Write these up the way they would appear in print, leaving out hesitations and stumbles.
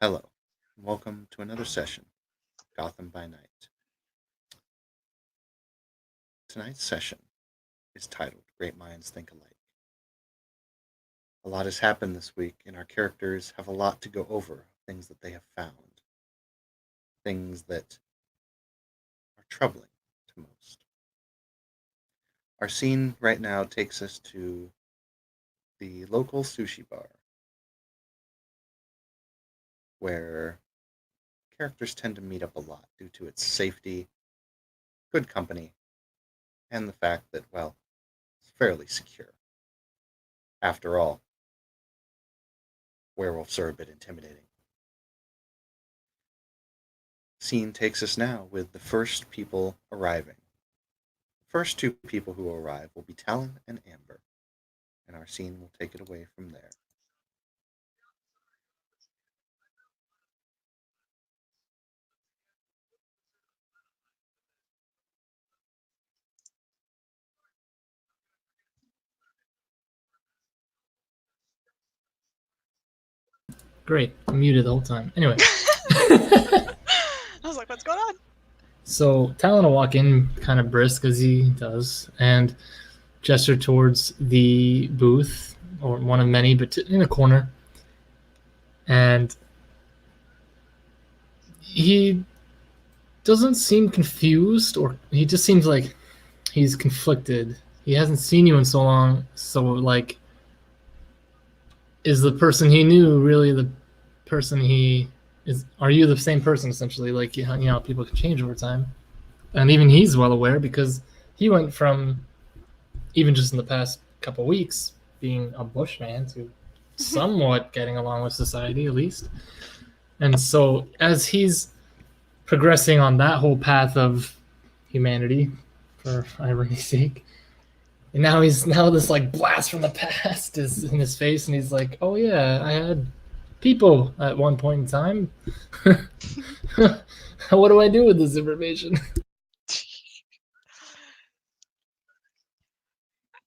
Hello, and welcome to another session, Gotham by Night. Tonight's session is titled Great Minds Think Alike. A lot has happened this week, and our characters have a lot to go over, things that they have found, things that are troubling to most. Our scene right now takes us to the local sushi bar, where characters tend to meet up a lot due to its safety, good company, and the fact that, well, it's fairly secure. After all, werewolves are a bit intimidating. Scene takes us now with the first people arriving. The first two people who arrive will be Talon and Amber, and our scene will take it away from there. Great. I'm muted the whole time. Anyway. I was like, what's going on? So Talon will walk in kind of brisk as he does and gesture towards the booth, or one of many, but in a corner. And he doesn't seem confused, or he just seems like he's conflicted. He hasn't seen you in so long, so like, is the person he knew really the person he is? Are you the same person essentially? Like, you know, people can change over time, and even he's well aware because he went from, even just in the past couple weeks, being a bushman to somewhat getting along with society at least. And so as he's progressing on that whole path of humanity, for irony's sake, and now this like blast from the past is in his face, and he's like, oh yeah, I had people at one point in time. What do I do with this information?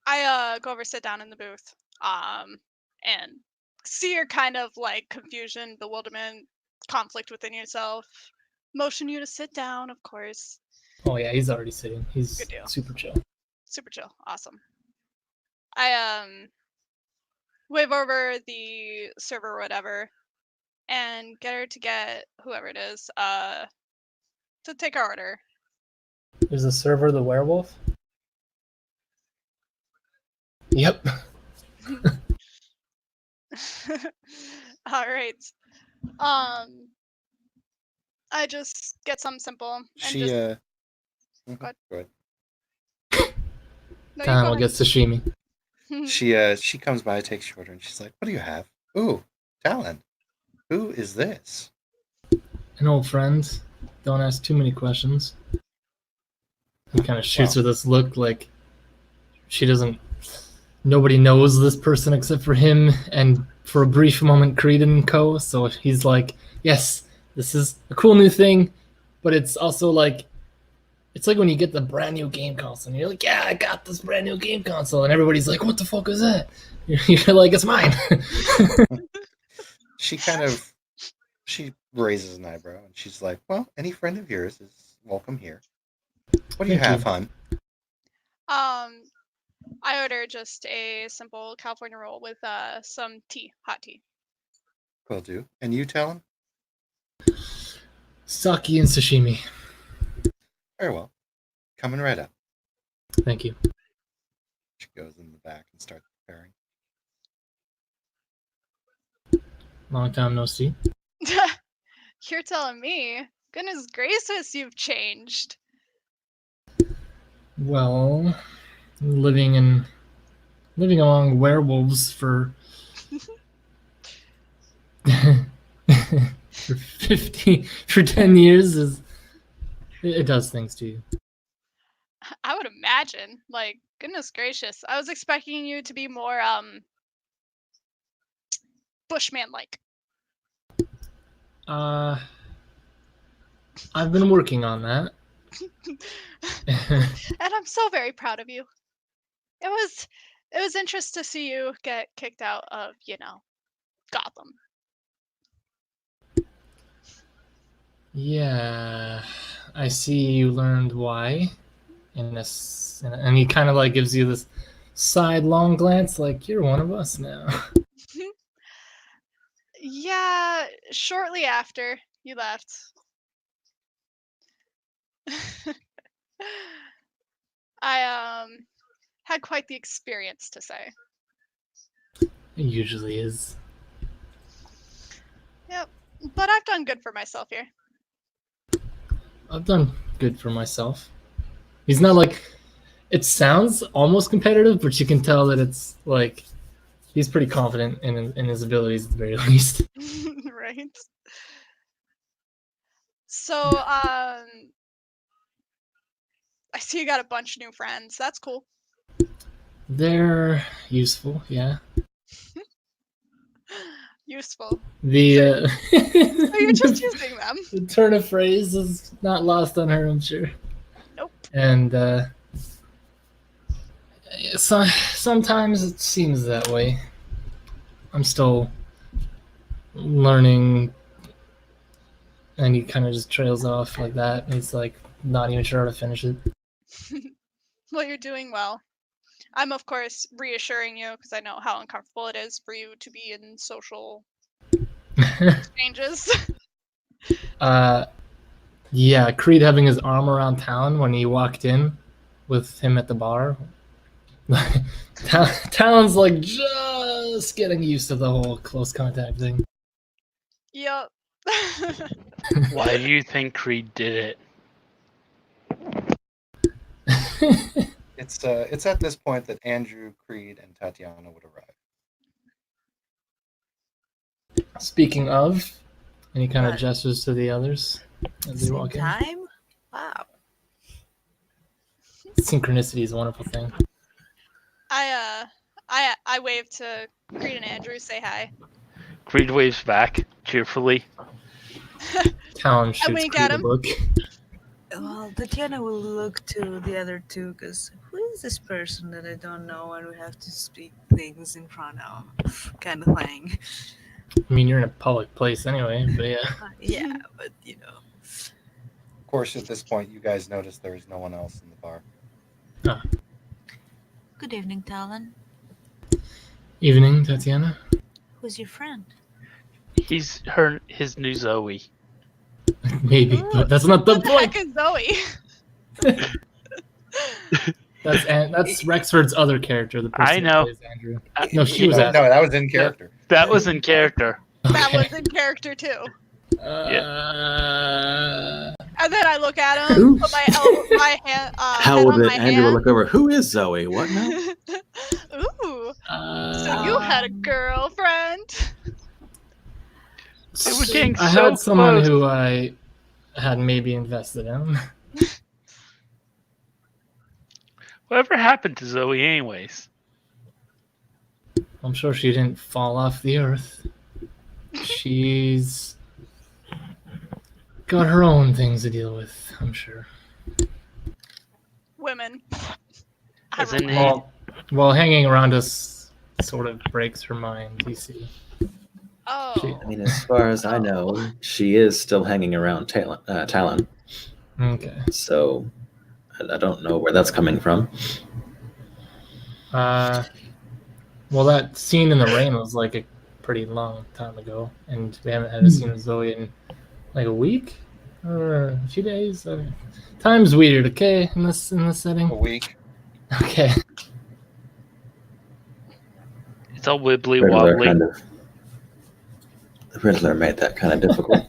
I go over, sit down in the booth, and see your kind of like confusion, bewilderment, conflict within yourself. Motion you to sit down, of course. Oh yeah, he's already sitting. He's Good deal. super chill. Super chill. Awesome. I wave over the server or whatever and get her to get whoever it is to take our order. Is the server the werewolf? Yep. All right. I just get something simple and She, just go ahead. no, you Talon go will ahead. get sashimi. She comes by, takes your order, and she's like, "What do you have?" Ooh, Talon. Who is this? An old friend. Don't ask too many questions. He kind of shoots her this look like she doesn't. Nobody knows this person except for him, and for a brief moment, Creed and co. So he's like, "Yes, this is a cool new thing, but it's also like, it's like when you get the brand new game console, and you're like, yeah, I got this brand new game console, and everybody's like, what the fuck is that? You're like, it's mine." She raises an eyebrow, and she's like, "Well, any friend of yours is welcome here. What do you have, hon?" I order just a simple California roll with some tea, hot tea. Will do. And you, Talon? Sake and sashimi. Very well. Coming right up. Thank you. She goes in the back and starts preparing. Long time no see. You're telling me. Goodness gracious, you've changed. Well, living among werewolves for 10 years is, it does things to you. I would imagine. Like, goodness gracious. I was expecting you to be more bushman like. I've been working on that. And I'm so very proud of you. It was interesting to see you get kicked out of, Gotham. Yeah, I see you learned why in this, and he kind of like gives you this sidelong glance, like you're one of us now. Yeah, shortly after you left. I had quite the experience to say. It usually is. Yep. But I've done good for myself here. I've done good for myself. He's not like. It sounds almost competitive, but you can tell that it's like he's pretty confident in his abilities at the very least. Right. So, I see you got a bunch of new friends. That's cool. They're useful, yeah. Useful. The So you're just using them. the turn of phrase is not lost on her, I'm sure. Nope. And so, sometimes it seems that way. I'm still learning, and he kind of just trails off like that. He's like not even sure how to finish it. Well, you're doing well. I'm, of course, reassuring you because I know how uncomfortable it is for you to be in social exchanges. Yeah, Creed having his arm around Talon when he walked in with him at the bar. Talon's like just getting used to the whole close contact thing. Yep. Why do you think Creed did it? It's at this point that Andrew, Creed, and Tatiana would arrive. Speaking of, and he kind of What? gestures to the others as they Same walk in. time? Wow. Synchronicity is a wonderful thing. I wave to Creed and Andrew, say hi. Creed waves back cheerfully. Talon shoots wink Creed at a him. look. Well, Tatiana will look to the other two because who is this person that I don't know and we have to speak things in front of, kind of thing. I mean, you're in a public place anyway, but yeah. Yeah, but you know. Of course, at this point, you guys notice there is no one else in the bar. Good evening, Talon. Evening, Tatiana. Who's your friend? He's his new Zoe. Maybe, but that's not the What the point. heck is Zoe? That's Rexford's other character, the person I know. who plays Andrew. No, she was no, asking. that was in character. That was in character. That Okay. was in character too. Uh, And then I look at him, Who? put my hand, How head would on it my Andrew hand. look over? Who is Zoe? What now? Ooh, so you had a girlfriend? They were getting I so had someone close. who I had maybe invested in. Whatever happened to Zoe, anyways? I'm sure she didn't fall off the earth. She's got her own things to deal with, I'm sure. Women. As in Well, hanging around us sort of breaks her mind, you see. Oh. I mean, as far as I know, she is still hanging around Talon. Okay. So I don't know where that's coming from. Well, that scene in the rain was like a pretty long time ago, and we haven't had a scene with Zoe in like a week or a few days. Time's weird, okay, in this setting. A week. Okay. It's all wibbly Riddler wobbly. kind of. The Riddler made that kind of difficult.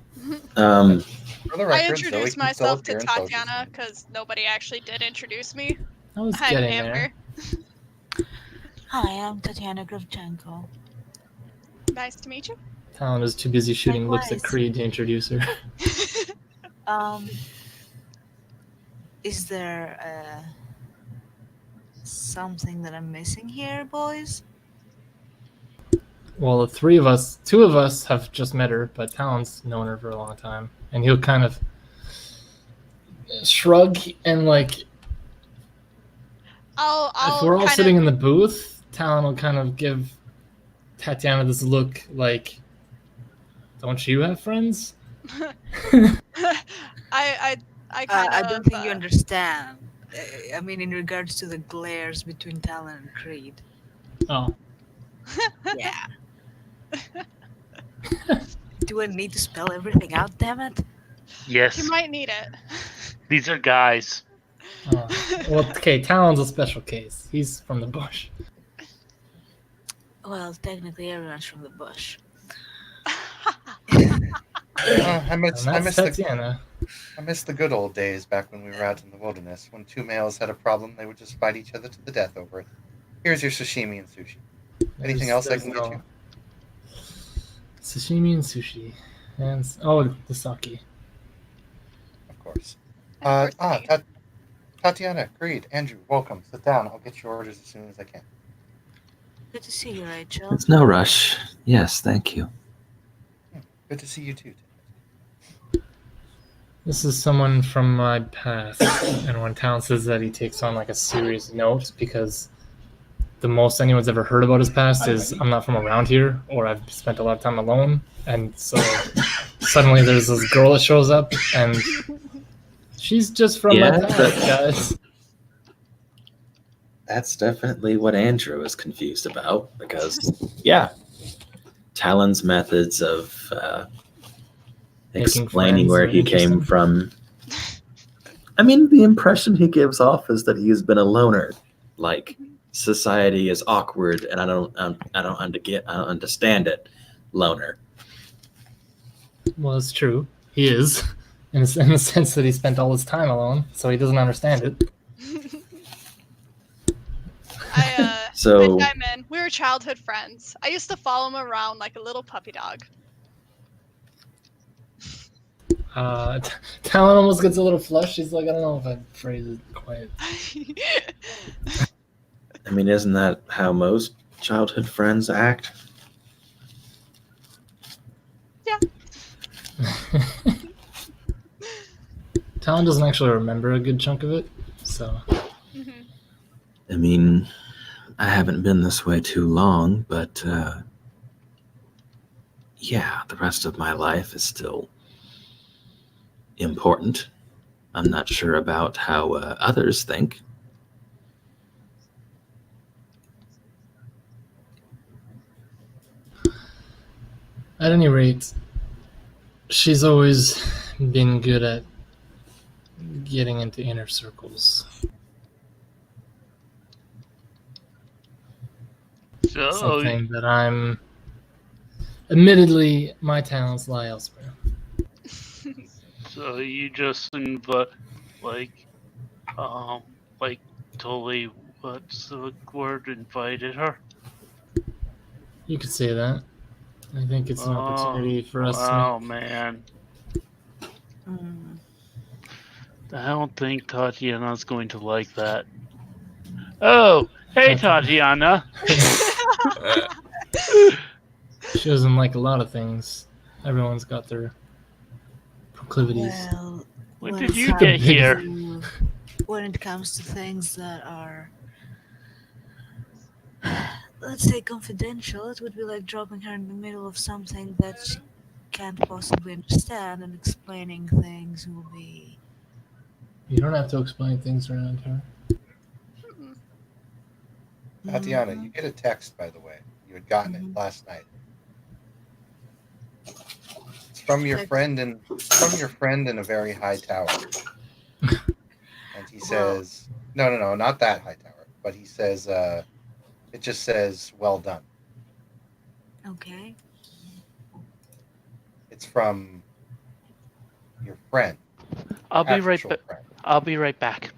For the I record, Zoe introduced can still myself to appear in socials. Tatiana because nobody actually did introduce me. I was I'm getting Amber. there. Hi, I'm Tatiana Gravchenko. Nice to meet you. Talon is too busy shooting looks at Likewise. Creed to introduce her. Is there something that I'm missing here, boys? Well, the three of us, two of us have just met her, but Talon's known her for a long time. And he'll kind of shrug and like, I'll if we're all kind sitting of, in the booth, Talon will kind of give Tatiana this look like, don't you have friends? I kind I of. don't think you understand. I mean, in regards to the glares between Talon and Creed. Oh, Yeah. Do I need to spell everything out, damn it? Yes, You might need it. these are guys. oh. Well, okay. Talon's a special case. He's from the bush. Well, technically everyone's from the bush. I And miss that's Tatiana. the good old days back when we were out in the wilderness. When two males had a problem, they would just fight each other to the death over it. Here's your sashimi and sushi. Anything else I can get you? Sashimi and sushi. And the sake. Of course. And of course, me. Tatiana, Creed, Andrew, welcome. Sit down. I'll get your orders as soon as I can. Good to see you, Rachel. It's no rush. Yes, thank you. Good to see you too. This is someone from my past. And when Talon says that, he takes on like a serious note because the most anyone's ever heard about his past is I'm not from around here, or I've spent a lot of time alone. And so suddenly there's this girl that shows up, and she's just from my past, guys. That's definitely what Andrew is confused about because, yeah, Talon's methods of explaining where he came from. I mean, the impression he gives off is that he's been a loner. Like, society is awkward, and I don't understand it. Loner. Well, it's true. He is, in the sense that he spent all his time alone, so he doesn't understand it. I chime in. We were childhood friends. I used to follow him around like a little puppy dog. Talon almost gets a little flushed. She's like, I don't know if I'd phrase it quite. I mean, isn't that how most childhood friends act? Yeah. Talon doesn't actually remember a good chunk of it, so. Mm-hmm. I mean, I haven't been this way too long, but yeah, the rest of my life is still important. I'm not sure about how others think. At any rate, she's always been good at getting into inner circles. So, Something that I'm... Admittedly, my talents lie elsewhere. so you just totally, what's the word, invited her? You could say that. I think it's an opportunity for us Oh, man. Mm. I don't think Tatiana's going to like that. Oh, hey, Tatiana. She doesn't like a lot of things. Everyone's got their proclivities. Well, When when did it you comes get here? to- When it comes to things that are, let's say, confidential, it would be like dropping her in the middle of something that she can't possibly understand, and explaining things will be. You don't have to explain things around her. Tatiana, you get a text, by the way. You had gotten Mhm. it last night. It's from your friend in a very high tower. And he says, no, not that high tower. But he says, it just says, well done. Okay. It's from your friend. I'll be right actual back. friend. I'll be right back.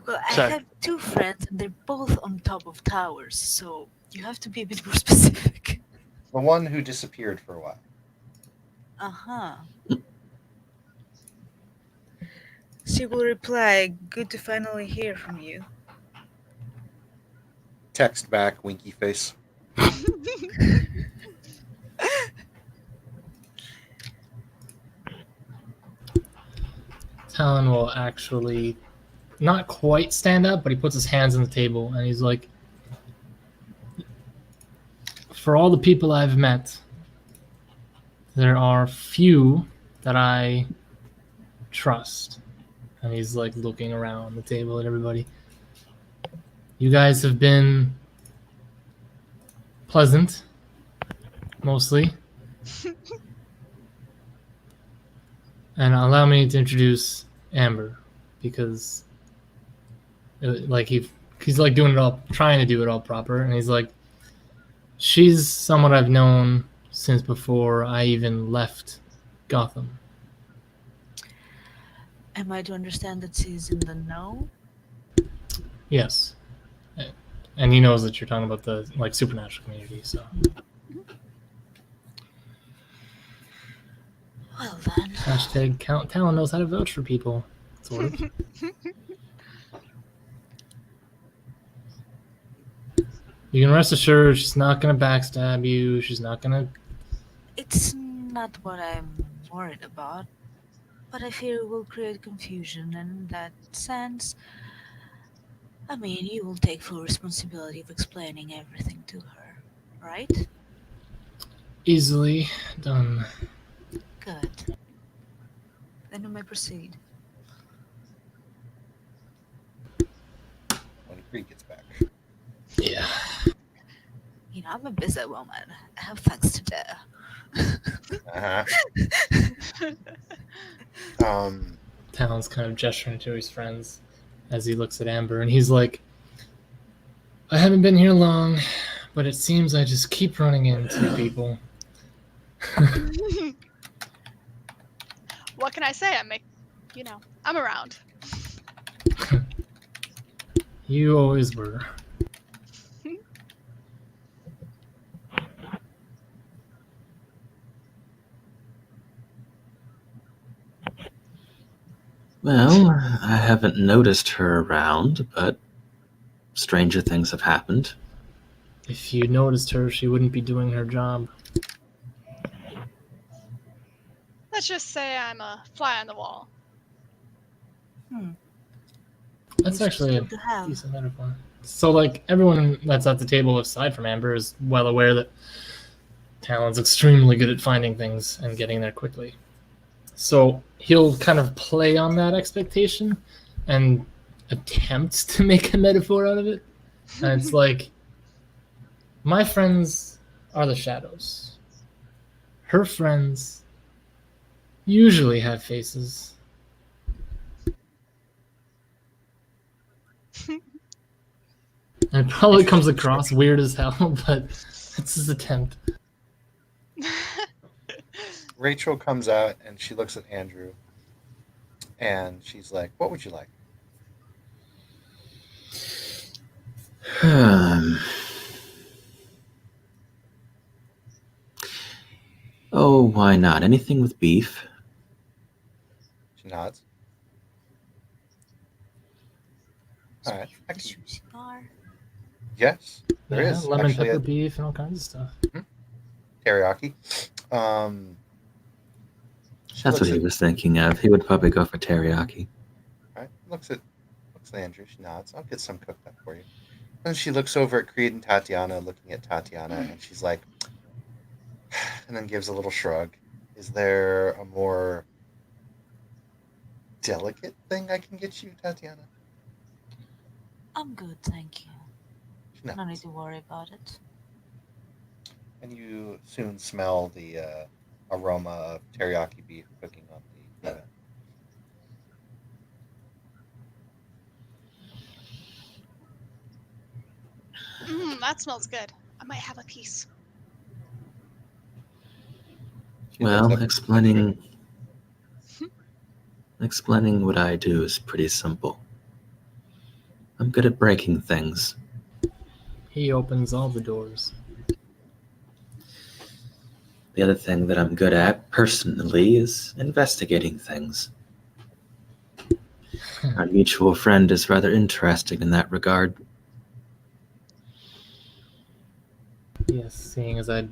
Well, I Sorry. have two friends, and they're both on top of towers, so you have to be a bit more specific. The one who disappeared for a while. Uh-huh. She will reply, "Good to finally hear from you." Text back, winky face. Talon will actually not quite stand up, but he puts his hands on the table and he's like, for all the people I've met, there are few that I trust. And he's like looking around the table at everybody. You guys have been pleasant, mostly. And allow me to introduce Amber, because like he's like doing it all, trying to do it all proper, and he's like, she's someone I've known since before I even left Gotham. Am I to understand that she's in the know? Yes, and he knows that you're talking about the like supernatural community. So Well then. hashtag Count Talon knows how to vouch for people. Sort of. You can rest assured she's not gonna backstab you. She's not gonna. It's not what I'm worried about, but I fear it will create confusion, and in that sense, I mean, you will take full responsibility of explaining everything to her, right? Easily done. Good. Then we may proceed. When Greed gets back. Yeah. You know, I'm a busy woman. I have things to do. Uh-huh. Talon's kind of gesturing to his friends as he looks at Amber, and he's like, I haven't been here long, but it seems I just keep running into people. What can I say? I'm around. You always were. Well, I haven't noticed her around, but stranger things have happened. If you noticed her, she wouldn't be doing her job. Let's just say I'm a fly on the wall. That's actually a Useful to have. decent metaphor. So, like, everyone that's at the table aside from Amber is well aware that Talon's extremely good at finding things and getting there quickly. So he'll kind of play on that expectation and attempt to make a metaphor out of it. And it's like, my friends are the shadows. Her friends usually have faces. And it probably comes across weird as hell, but it's his attempt. Rachel comes out and she looks at Andrew and she's like, what would you like? Oh, why not? Anything with beef? She nods. All right. I can, Cigar. yes, there Yeah, is lemon actually pepper a beef and all kinds of stuff. teriyaki. She That's looks what he at- was thinking of. He would probably go for teriyaki. Right. Looks at Andrew. She nods. I'll get some cooked up for you. And she looks over at Creed and Tatiana, looking at Tatiana, and she's like, and then gives a little shrug. Is there a more delicate thing I can get you, Tatiana? I'm good, thank you. She No need nods. to worry about it. And you soon smell the aroma of teriyaki beef cooking on the oven. That smells good. I might have a piece. She looks Well, up- explaining what I do is pretty simple. I'm good at breaking things. He opens all the doors. The other thing that I'm good at, personally, is investigating things. Our mutual friend is rather interesting in that regard. Yes, seeing as I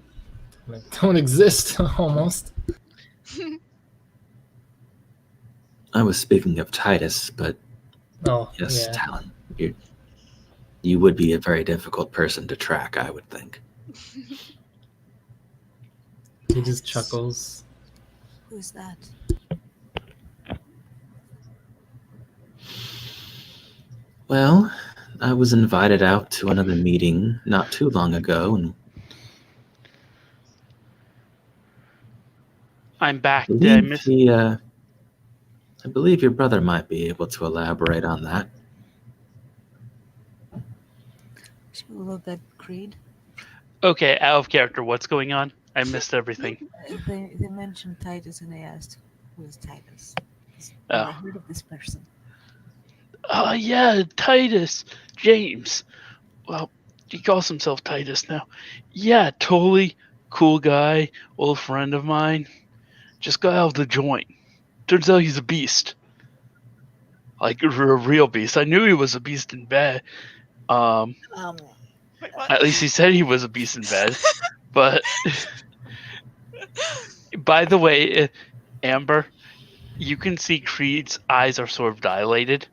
don't exist, almost. I was speaking of Titus, but Oh, yes, yeah. Talon, you would be a very difficult person to track, I would think. He just chuckles. Who's that? Well, I was invited out to another meeting not too long ago, and I'm back. I Did I believe miss? I believe your brother might be able to elaborate on that. She will look at Creed. Okay, out of character. What's going on? I missed everything. They mentioned Titus, and I asked, "Who is Titus?" 'Cause Oh. never heard of this person. Oh yeah, Titus James. Well, he calls himself Titus now. Yeah, totally cool guy, old friend of mine. Just got out of the joint. Turns out he's a beast. Like a real beast. I knew he was a beast in bed. Wait, what? At least he said he was a beast in bed. But by the way, Amber, you can see Creed's eyes are sort of dilated.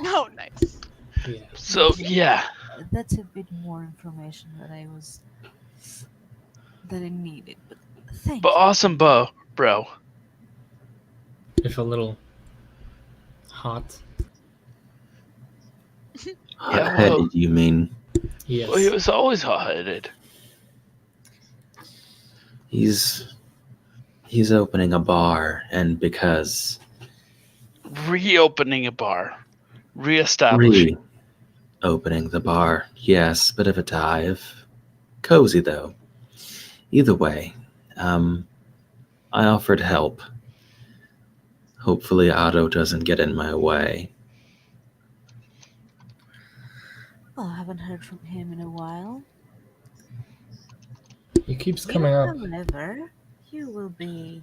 No, nice. Yeah. So yeah, That's a bit more information that I needed. But thank but you. awesome, bro. If a little hot. Yeah, Hot-headed, you mean? Yes. Well, he was always hot-headed. He's opening a bar, and because Reopening a bar, reestablishing. opening the bar, yes, bit of a dive. Cozy though. Either way, I offered help. Hopefully Otto doesn't get in my way. Well, I haven't heard from him in a while. He keeps coming up. However, you will be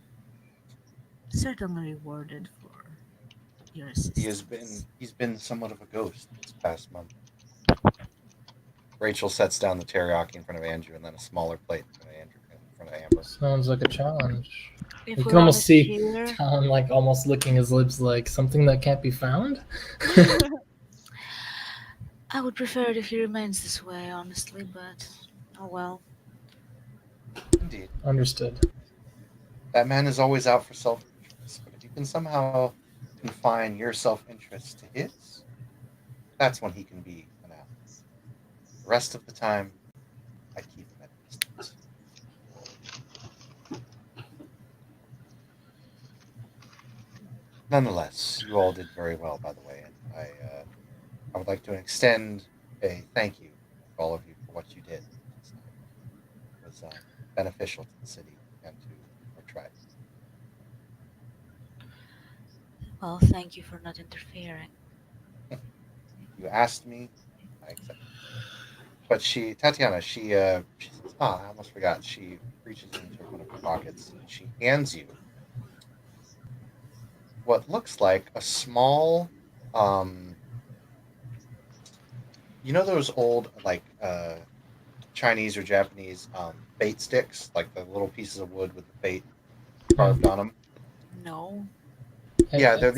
certainly rewarded for your assistance. He's been somewhat of a ghost this past month. Rachel sets down the teriyaki in front of Andrew and then a smaller plate in front of Amber. Sounds like a challenge. If You we're can almost honest see here, Talon like almost licking his lips like something that can't be found. I would prefer it if he remains this way, honestly, but oh well. Indeed. Understood. That man is always out for self-interest, but if you can somehow confine your self-interest to his, that's when he can be an ally. The rest of the time, I keep him at a distance. Nonetheless, you all did very well, by the way, and I would like to extend a thank you to all of you for what you did. It was beneficial to the city and to our tribe. Well, thank you for not interfering. You asked me, I accepted. But Tatiana, she says, I almost forgot. She reaches into one of her pockets and she hands you what looks like a small, you know those old like Chinese or Japanese bait sticks, like the little pieces of wood with the bait carved on them. No. Yeah, they're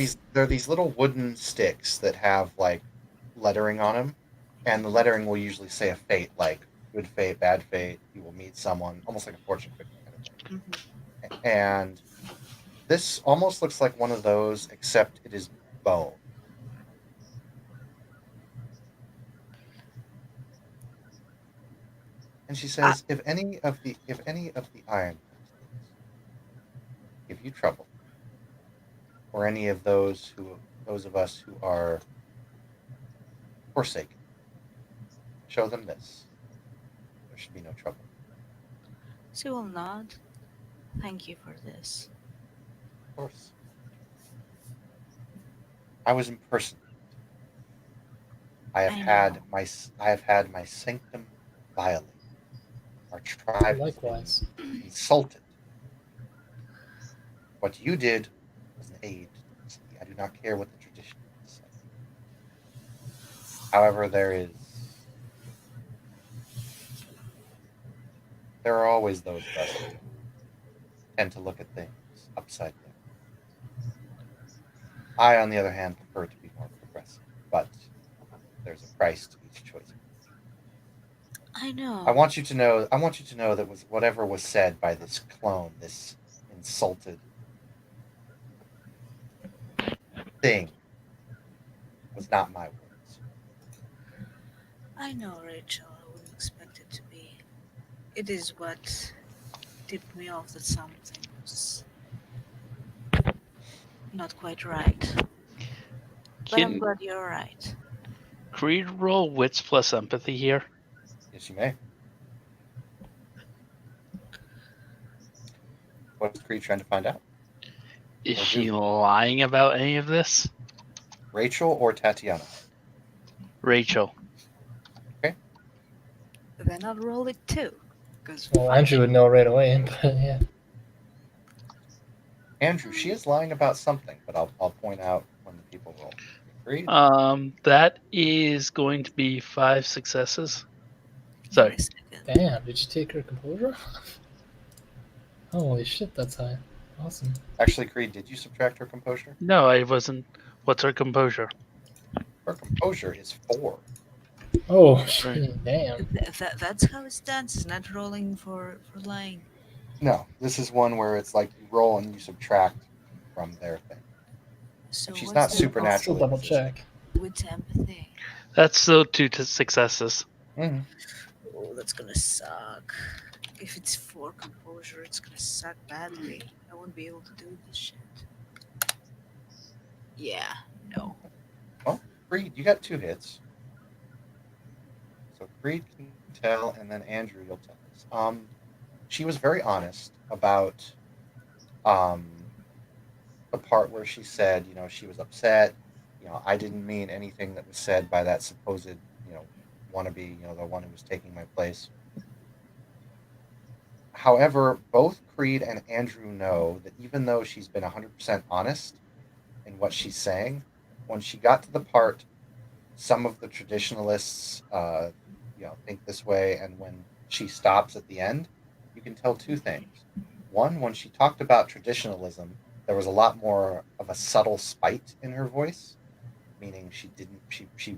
these little wooden sticks that have like lettering on them, and the lettering will usually say a fate, like good fate, bad fate. You will meet someone, almost like a fortune cookie kind of thing. Mhm. And this almost looks like one of those, except it is bone. And she says, if any of the iron give you trouble, or any of those of us who are forsaken, show them this. There should be no trouble. She will nod. Thank you for this. Of course. I was impersonated. I have had my sanctum violated. Our tribe Likewise. has been insulted. What you did was an aid to the city. I do not care what the tradition is. However, there are always those of us who tend to look at things upside down. I, on the other hand, prefer to be more progressive, but there's a price to each choice. I know. I want you to know. I want you to know that was whatever was said by this clone, this insulted thing, was not my words. I know, Rachel. I wouldn't expect it to be. It is what tipped me off that something was not quite right. But I'm Can glad you're right. Creed roll wits plus empathy here? Yes, you may. What is Creed trying to find out? Is Or she do? lying about any of this? Rachel or Tatiana? Rachel. Then I'll roll it too. Because Well, Andrew would know right away, but yeah. Andrew, she is lying about something, but I'll point out when the people roll. Agreed? That is going to be 5 successes. give me Sorry. a second. Damn, did you take her composure off? Holy shit, that's high. Awesome. Actually, Creed, did you subtract her composure? No, I wasn't. What's her composure? Her composure is 4. Oh shit, damn. That's how it stands. It's not rolling for lying. No, this is one where it's like you roll and you subtract from their thing. So She's what's not the super- I'll still Supernaturally double resistant. check. with empathy? That's still 2 successes. Mm-hmm. Oh, that's gonna suck. If it's 4 composure, it's gonna suck badly. I won't be able to do this shit. Yeah, no. Creed, you got 2 hits. So Creed can tell, and then Andrew, you'll tell us. She was very honest about the part where she said, she was upset. I didn't mean anything that was said by that supposed, wannabe, the one who was taking my place. However, both Creed and Andrew know that even though she's been 100% honest in what she's saying, when she got to the part, some of the traditionalists, think this way, and when she stops at the end, you can tell 2 things. One, when she talked about traditionalism, there was a lot more of a subtle spite in her voice, meaning she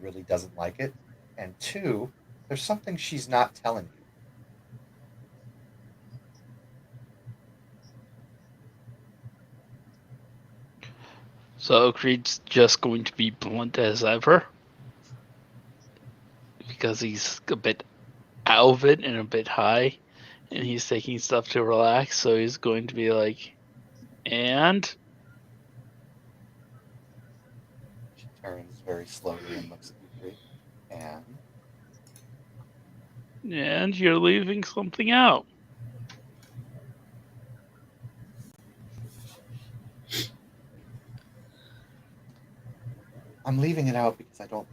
really doesn't like it. And 2, there's something she's not telling you. So Creed's just going to be blunt as ever. Because he's a bit out of it and a bit high. And he's taking stuff to relax. So he's going to be like, and? She turns very slowly and looks at you 3. And you're leaving something out. I'm leaving it out because I don't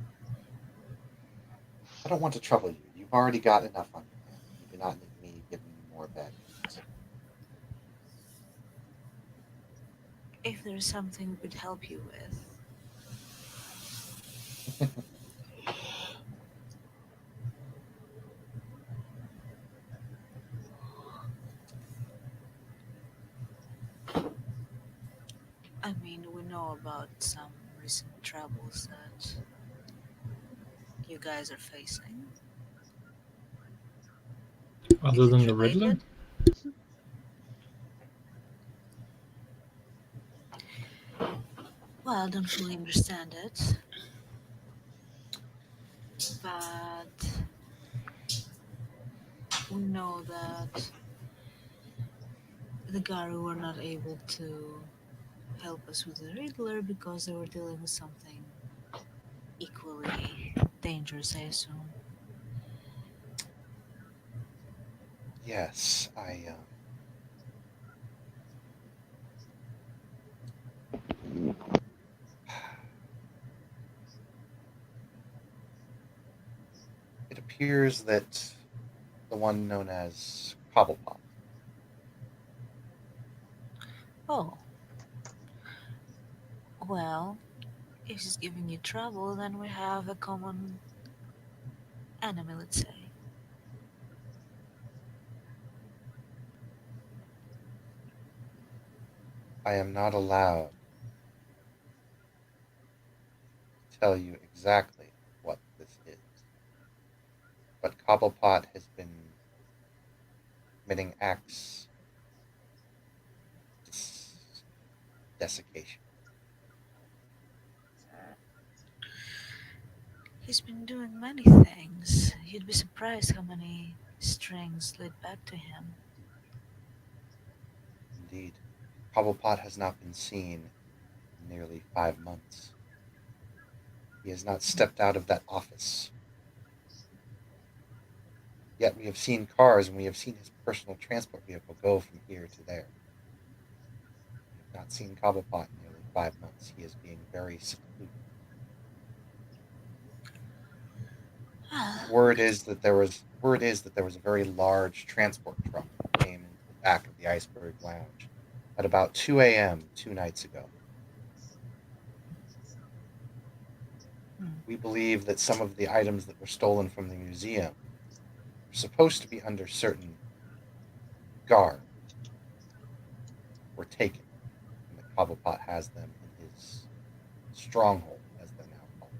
want to trouble you. You've already got enough on your hands. You do not need me giving you more bad news. If there's something we could help you with. I mean, we know about some recent troubles that you guys are facing. Other than the Riddler? Well, I don't fully understand it. But we know that the Garu were not able to help us with the Riddler because they were dealing with something equally dangerous, I assume. Yes, it appears that the one known as Cobblepot. Oh. Well, if she's giving you trouble, then we have a common enemy, let's say. I am not allowed to tell you exactly what this is, but Cobblepot has been committing acts of desiccation. He's been doing many things. You'd be surprised how many strings lead back to him. Indeed, Cobblepot has not been seen in nearly 5 months. He has not stepped out of that office. Yet we have seen cars and we have seen his personal transport vehicle go from here to there. We have not seen Cobblepot in nearly 5 months. He is being very secluded. Word is that there was a very large transport truck that came into the back of the Iceberg Lounge at about 2 a.m. 2 nights ago. We believe that some of the items that were stolen from the museum were supposed to be under certain guard, were taken, and the Cobblepot has them in his stronghold, as they're now called.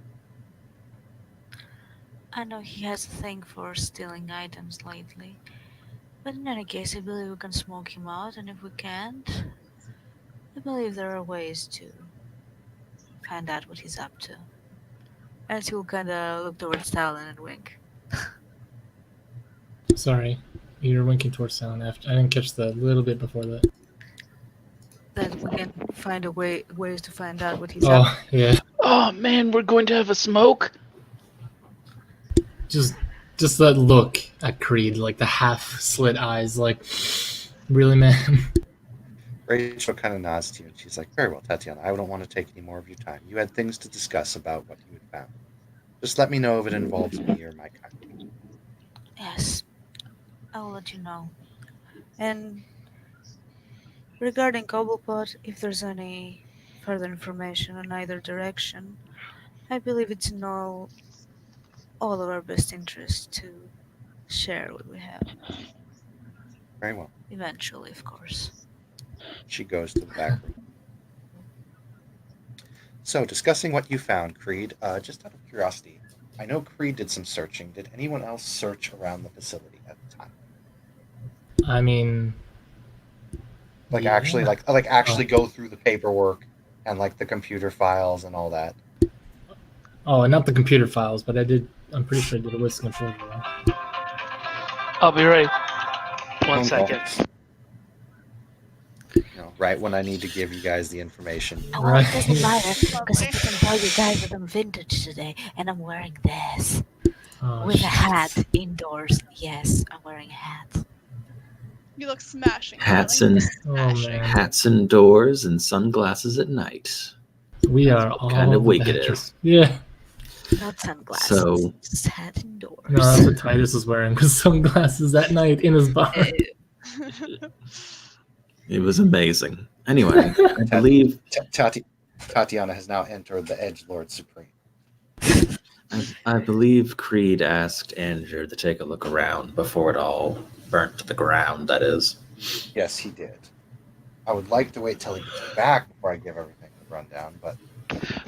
I know he has a thing for stealing items lately. But in any case, I believe we can smoke him out, and if we can't, I believe there are ways to find out what he's up to. And he will kinda look towards Talon and wink. Sorry, you're winking towards sound. After I didn't catch the little bit before that. That we can find a ways to find out what he's up Oh yeah, Oh man, we're going to have a smoke. just that look at Creed, like the half slit eyes, like really, man. Rachel kind of nods to you, and she's like, "Very well, Tatiana. I don't want to take any more of your time. You had things to discuss about what you had found. Just let me know if it involves me or my kind." Yes, I will let you know. And regarding Cobblepot, if there's any further information in either direction, I believe it's in all of our best interest to share what we have. Very well. Eventually, of course. She goes to the back room. So, discussing what you found, Creed, just out of curiosity, I know Creed did some searching. Did anyone else search around the facility at the time? I mean, Like yeah. actually, actually go through the paperwork and like the computer files and all that. Oh, and not the computer files, but I did. I'm pretty sure I did a whisk control. I'll be right. One Phone call. second. You know, right when I need to give you guys the information. Oh, well, it doesn't Right. matter because I can tell you guys that I'm vintage today and I'm wearing this Oh, with a shit. hat indoors. Yes, I'm wearing a hat. You look smashing. Hats darling. and Oh man, hats indoors and sunglasses at night. we are what all kind of week it veterans. is. Yeah, Not sunglasses. So- Just hat indoors. no, that's what Titus was wearing with sunglasses that night in his bar. It was amazing. Anyway, I believe Tatiana has now entered the Edge Lord Supreme. I believe Creed asked Andrew to take a look around before it all burnt to the ground, that is. Yes, he did. I would like to wait till he gets back before I give everything a rundown, but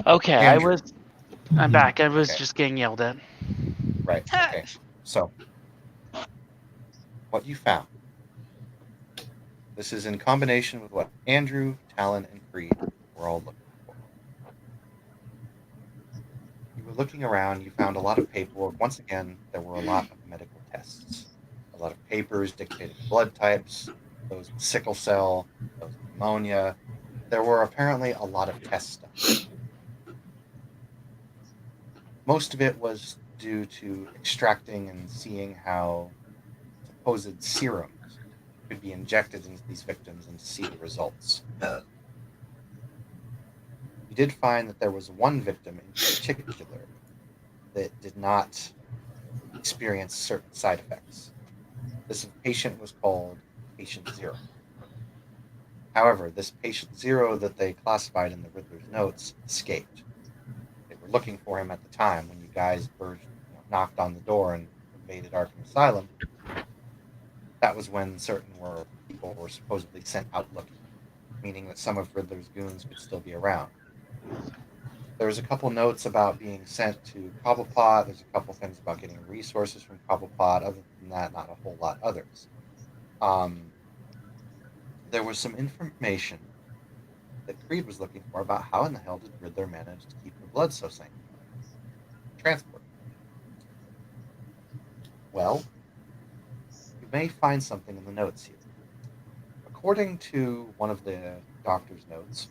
Okay, Andrew. I'm back. I was Okay. just getting yelled at. right. Okay. So, what you found. This is in combination with what Andrew, Talon, and Creed were all looking for. You were looking around, you found a lot of paperwork. Once again, there were a lot of medical tests. A lot of papers dictating blood types, those with sickle cell, those with pneumonia. There were apparently a lot of test stuff. Most of it was due to extracting and seeing how supposed serums could be injected into these victims and to see the results. You did find that there was one victim in particular that did not experience certain side effects. This patient was called Patient Zero. However, this Patient Zero that they classified in the Riddler's notes escaped. They were looking for him at the time when you guys knocked on the door and invaded Arkham Asylum. That was when certain people were supposedly sent out looking, meaning that some of Riddler's goons could still be around. There was a couple notes about being sent to Cobblepot. There's a couple things about getting resources from Cobblepot. Other than that, not a whole lot others. There was some information that Creed was looking for about how in the hell did Riddler manage to keep the blood so sanctified? Transport. Well, you may find something in the notes here. According to one of the doctor's notes,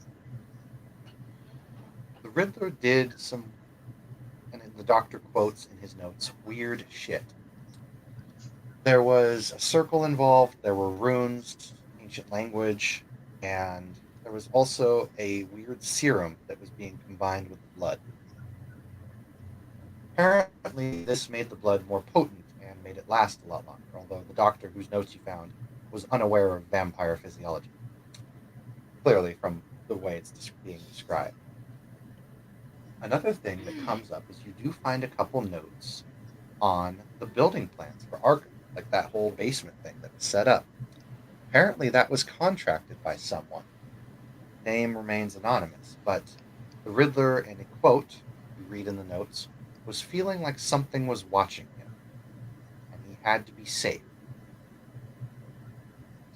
the Riddler did some, and the doctor quotes in his notes, weird shit. There was a circle involved, there were runes, ancient language, and there was also a weird serum that was being combined with the blood. Apparently, this made the blood more potent and made it last a lot longer, although the doctor whose notes you found was unaware of vampire physiology. Clearly, from the way it's being described. Another thing that comes up is you do find a couple notes on the building plans for Arkham, like that whole basement thing that was set up. Apparently, that was contracted by someone. Name remains anonymous, but the Riddler, in a quote you read in the notes, was feeling like something was watching him, and he had to be safe.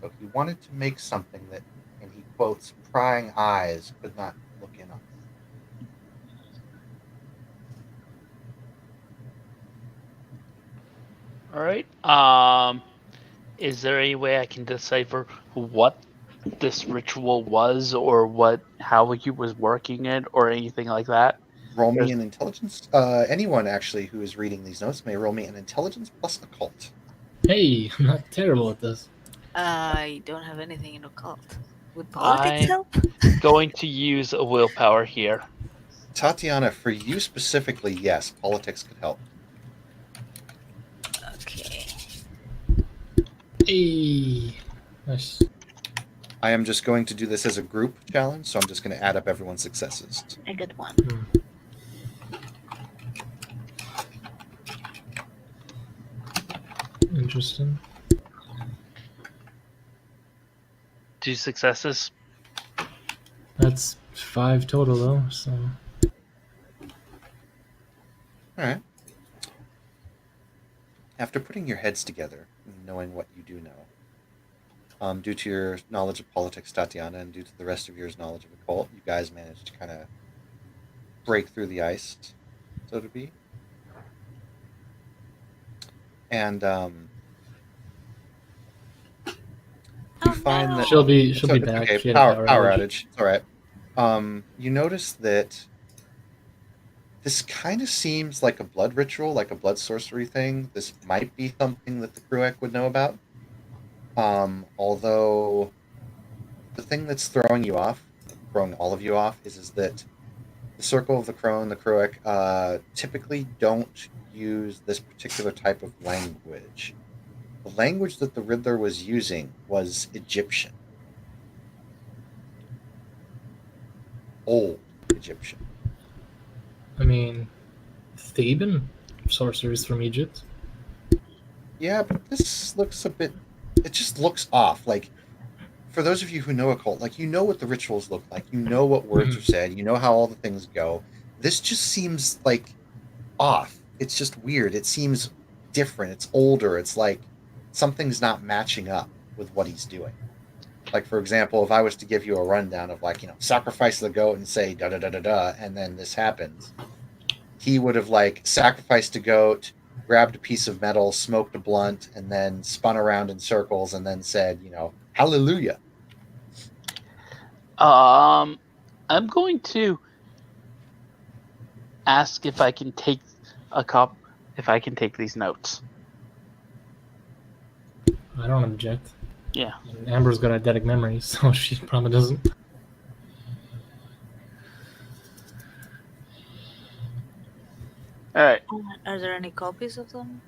So he wanted to make something that, and he quotes, prying eyes could not look in on. All right. Is there any way I can decipher what this ritual was, or how he was working it, or anything like that? Roll me an intelligence. Anyone actually who is reading these notes may roll me an intelligence plus occult. Hey, I'm not terrible at this. I don't have anything in occult. Would politics I'm help? going to use a willpower here. Tatiana, for you specifically, yes, politics could help. Okay. Hey. Nice. I am just going to do this as a group challenge, so I'm just going to add up everyone's successes. I got one. Interesting. 2 successes. That's 5 total, though, so. All right. After putting your heads together and knowing what you do know, due to your knowledge of politics, Tatiana, and due to the rest of your knowledge of occult, you guys managed to kind of break through the ice, so to be. And you find that She'll be it's back. okay. She had a Power outage. It's all right. You notice that this kind of seems like a blood ritual, like a blood sorcery thing. This might be something that the Kruek would know about. Although the thing that's throwing all of you off, is that the Circle of the Crone, the Kruek, typically don't use this particular type of language. The language that the Riddler was using was Egyptian. Old Egyptian. I mean, Theban sorcerers from Egypt. Yeah, but this looks a bit... It just looks off. Like, for those of you who know occult, like, you know what the rituals look like. You know what words are said. You know how all the things go. This just seems, like, off. It's just weird. It seems different. It's older. It's like something's not matching up with what he's doing. Like, for example, if I was to give you a rundown of, like, sacrifice the goat and say da-da-da-da-da, and then this happens, he would have, like, sacrificed a goat, grabbed a piece of metal, smoked a blunt, and then spun around in circles and then said, hallelujah. I'm going to ask if I can take if I can take these notes. I don't object. Yeah. Amber's got eidetic memory, so she probably doesn't. All right. Are there any copies of them?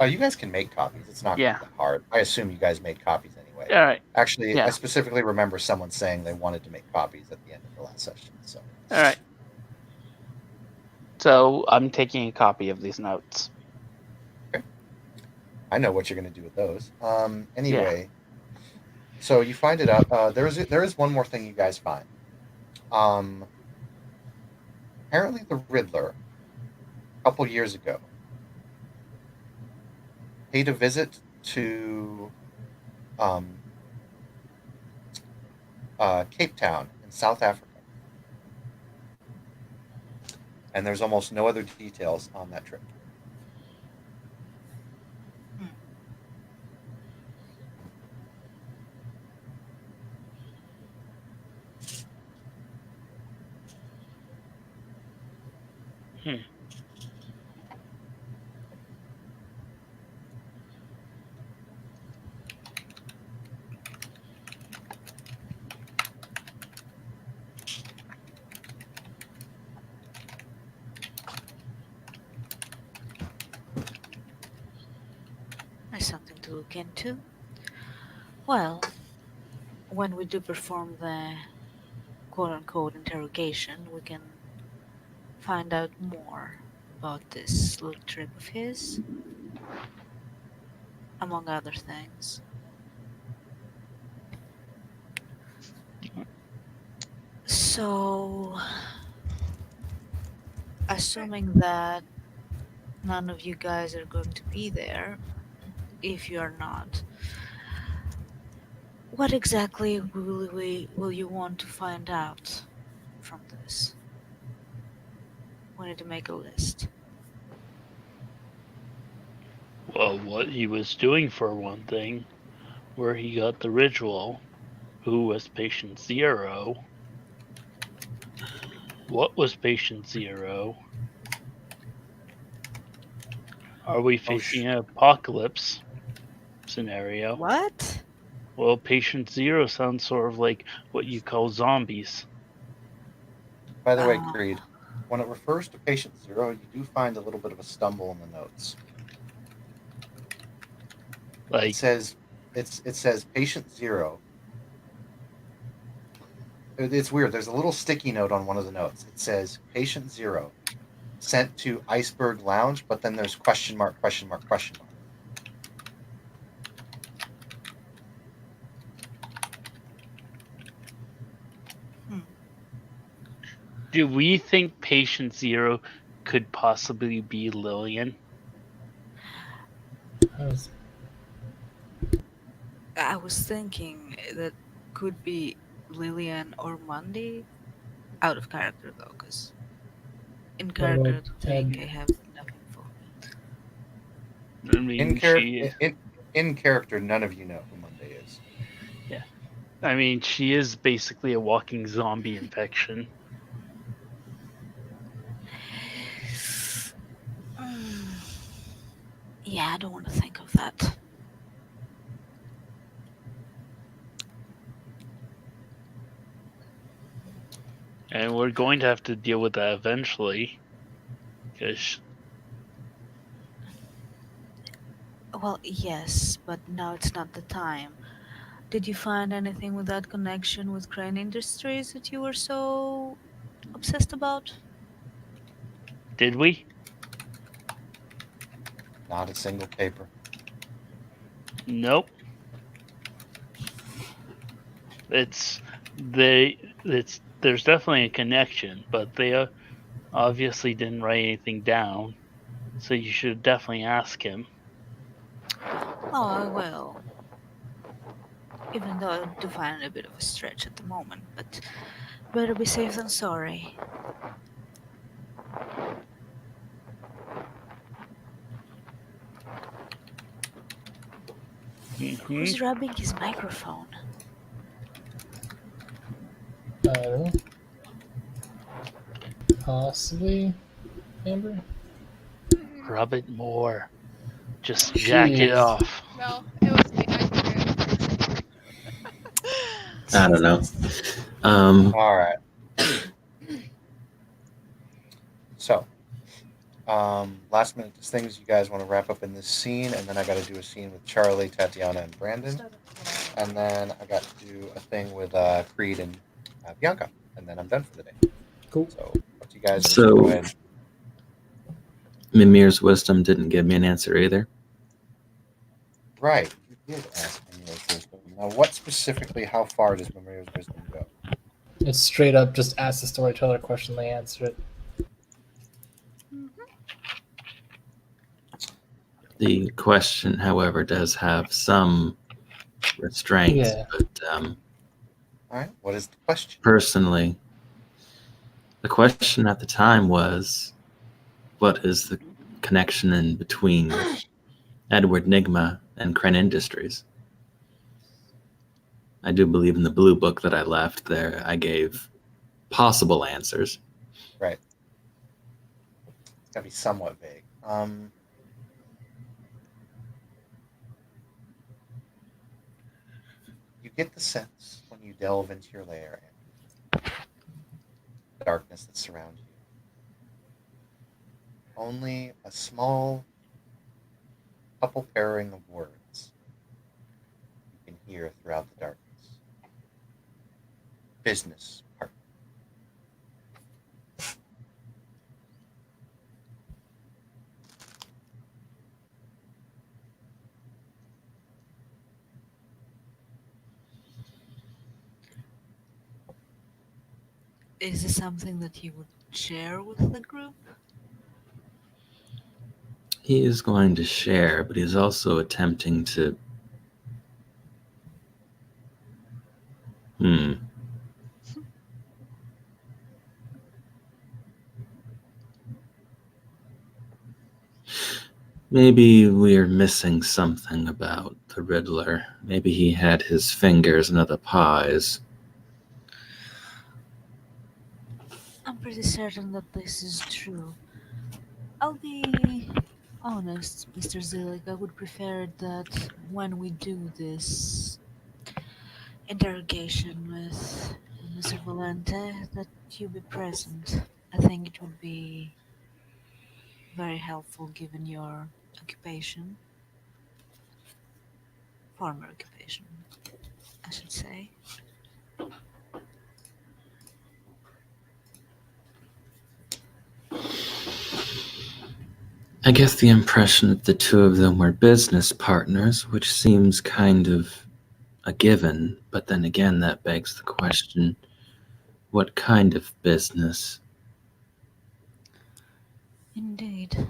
You guys can make copies. It's not Yeah. that hard. I assume you guys made copies anyway. All right. Actually, Yeah. I specifically remember someone saying they wanted to make copies at the end of the last session. So, All right. So I'm taking a copy of these notes. I know what you're going to do with those. Anyway, so you find it out. There is one more thing you guys find. apparently the Riddler, a couple years ago, paid a visit to Cape Town in South Africa. And there's almost no other details on that trip. There's something to look into. Well, when we do perform the quote-unquote interrogation, we can find out more about this little trip of his, among other things. So, assuming that none of you guys are going to be there, if you are not, what exactly will you want to find out from this? We need to make a list. Well, what he was doing for one thing, where he got the ritual, who was patient 0, what was patient 0, are we facing an apocalypse scenario? What? Well, patient 0 sounds sort of like what you call zombies. By the way, Creed, when it refers to patient 0, you do find a little bit of a stumble in the notes. Like, It says patient 0. It's weird. There's a little sticky note on one of the notes. It says patient 0 sent to Iceberg Lounge, but then there's question mark, question mark, question mark. do we think patient 0 could possibly be Lillian? I was thinking that could be Lillian or Monday. Out of character though, because in character Ted? I have enough info. I mean, In character, none of you know who Monday is. she is basically a walking zombie infection. Yeah, I don't want to think of that. And we're going to have to deal with that eventually. Because Well, yes, but now it's not the time. Did you find anything with that connection with Crane Industries that you were so obsessed about? did we? Not a single paper. Nope. There's definitely a connection, but they obviously didn't write anything down. So you should definitely ask him. Oh, I will. Even though I do find it a bit of a stretch at the moment, but better be safe than sorry. Who's rubbing his microphone? Possibly, Amber? Rub it more. Just jack it Jeez. off. No, it was me. I figured. I don't know. All right. So, last minute things you guys want to wrap up in this scene, and then I got to do a scene with Charlie, Tatiana, and Brandon, and then I got to do a thing with Creed and Bianca, and then I'm done for the day. Cool. So, what do you guys So- go ahead? Mimir's wisdom didn't give me an answer either. Right, you did ask Mimir's wisdom. Now, what specifically? How far does Mimir's wisdom go? It's straight up just ask the storyteller a question, they answer it. The question, however, does have some restraints. Yeah. But All right. What is the question? personally, the question at the time was, what is the connection in between Edward Nigma and Kren Industries? I do believe in the blue book that I left there, I gave possible answers. Right. It's gotta be somewhat vague. You get the sense when you delve into your lair and the darkness that surrounds you. Only a small couple pairing of words you can hear throughout the darkness. Business partner. Is this something that you would share with the group? He is going to share, but he's also attempting to. Maybe we're missing something about the Riddler. Maybe he had his fingers in other pies. I'm pretty certain that this is true. I'll be honest, Mr. Zillig, I would prefer that when we do this interrogation with Mr. Valente, that you be present. I think it would be very helpful given your occupation. Former occupation, I should say. I get the impression that the two of them were business partners, which seems kind of a given, but then again, that begs the question, what kind of business? Indeed.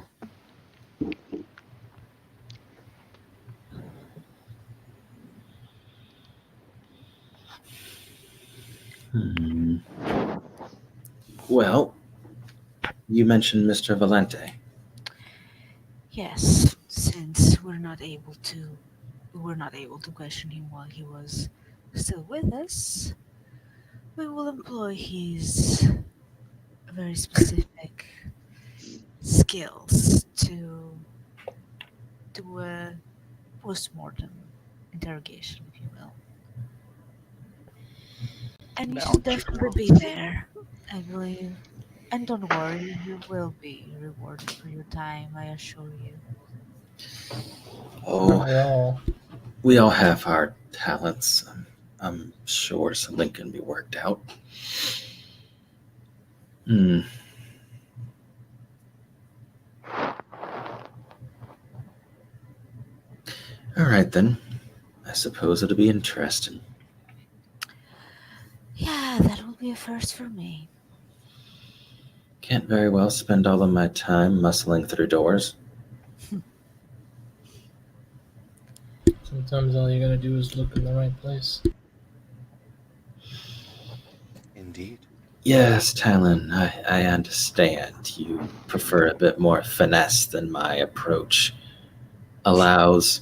Well, you mentioned Mr. Valente. Yes, since we were not able to question him while he was still with us, we will employ his very specific skills to do a post-mortem interrogation, if you will. And you should definitely be there, I believe. And don't worry, you will be rewarded for your time, I assure you. Not at Oh, all. we all have our talents. I'm sure something can be worked out. All right, then. I suppose it'll be interesting. Yeah, that will be a first for me. Can't very well spend all of my time muscling through doors. Sometimes all you gotta do is look in the right place. Indeed. Yes, Talon, I understand. You prefer a bit more finesse than my approach allows.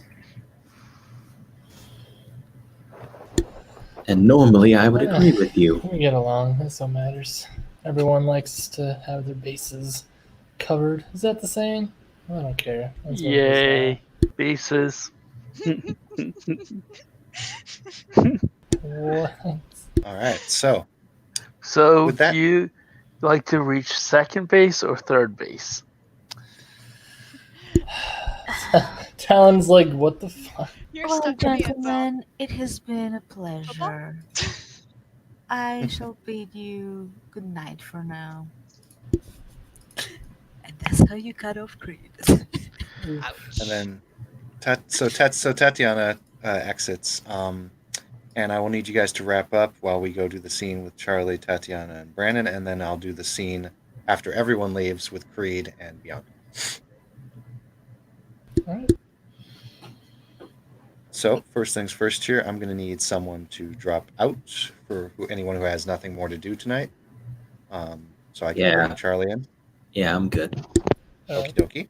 And normally I would agree with you. We get along. That's what matters. Everyone likes to have their bases covered. Is that the saying? I don't care. That's what it is Yay, bases. now. What? All right. So So, With that- do you like to reach second base or third base? Talon's like, what the fuck? You're Well, stuck in the end zone. gentlemen, it has been a pleasure. I shall bid you good night for now. And that's how you cut off Creed. Ouch. and then Tatiana exits. And I will need you guys to wrap up while we go do the scene with Charlie, Tatiana, and Brandon, and then I'll do the scene after everyone leaves with Creed and Bianca. All right. So first things first here, I'm going to need someone to drop out for anyone who has nothing more to do tonight. So I can Yeah. bring Charlie in. Yeah, I'm good. All Okie right. dokie.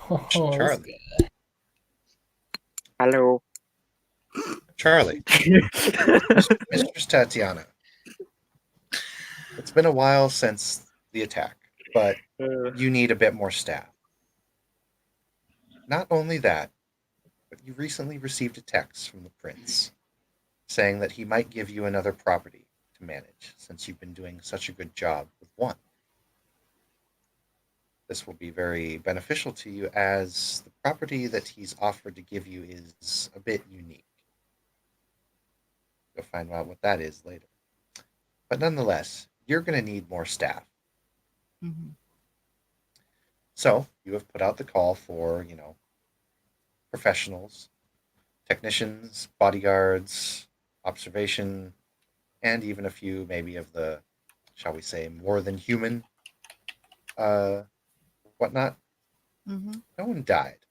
Oh, this Charlie. guy. Hello. Charlie, Mistress Tatiana. It's been a while since the attack, but you need a bit more staff. Not only that, but you recently received a text from the prince saying that he might give you another property to manage since you've been doing such a good job with one. This will be very beneficial to you as the property that he's offered to give you is a bit unique. You'll find out what that is later. But nonetheless, you're going to need more staff. Mhm. So you have put out the call for, professionals, technicians, bodyguards, observation, and even a few maybe of the, shall we say, more than human whatnot. Mhm. No one died,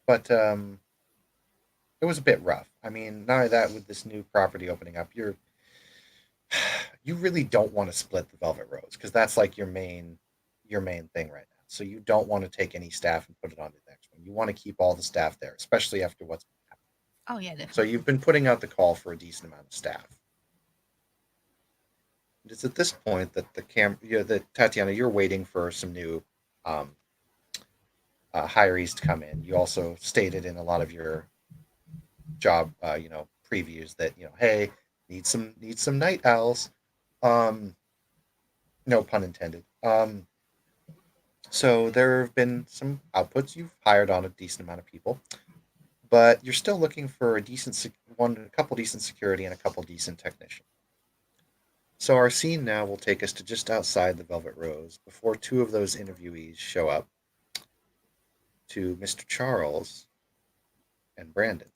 but it was a bit rough. I mean, not only that, with this new property opening up, you really don't want to split the Velvet Rose because that's like your main thing right now. So you don't want to take any staff and put it on the next one. You want to keep all the staff there, especially after what's happened. Oh yeah, definitely. So you've been putting out the call for a decent amount of staff. It's at this point that that Tatiana, you're waiting for some new hirees to come in. You also stated in a lot of your job, previews that hey, need some night owls. No pun intended. So there have been some outputs. You've hired on a decent amount of people, but you're still looking for a couple decent security and a couple decent technicians. So our scene now will take us to just outside the Velvet Rose before two of those interviewees show up to Mr. Charles and Brandon.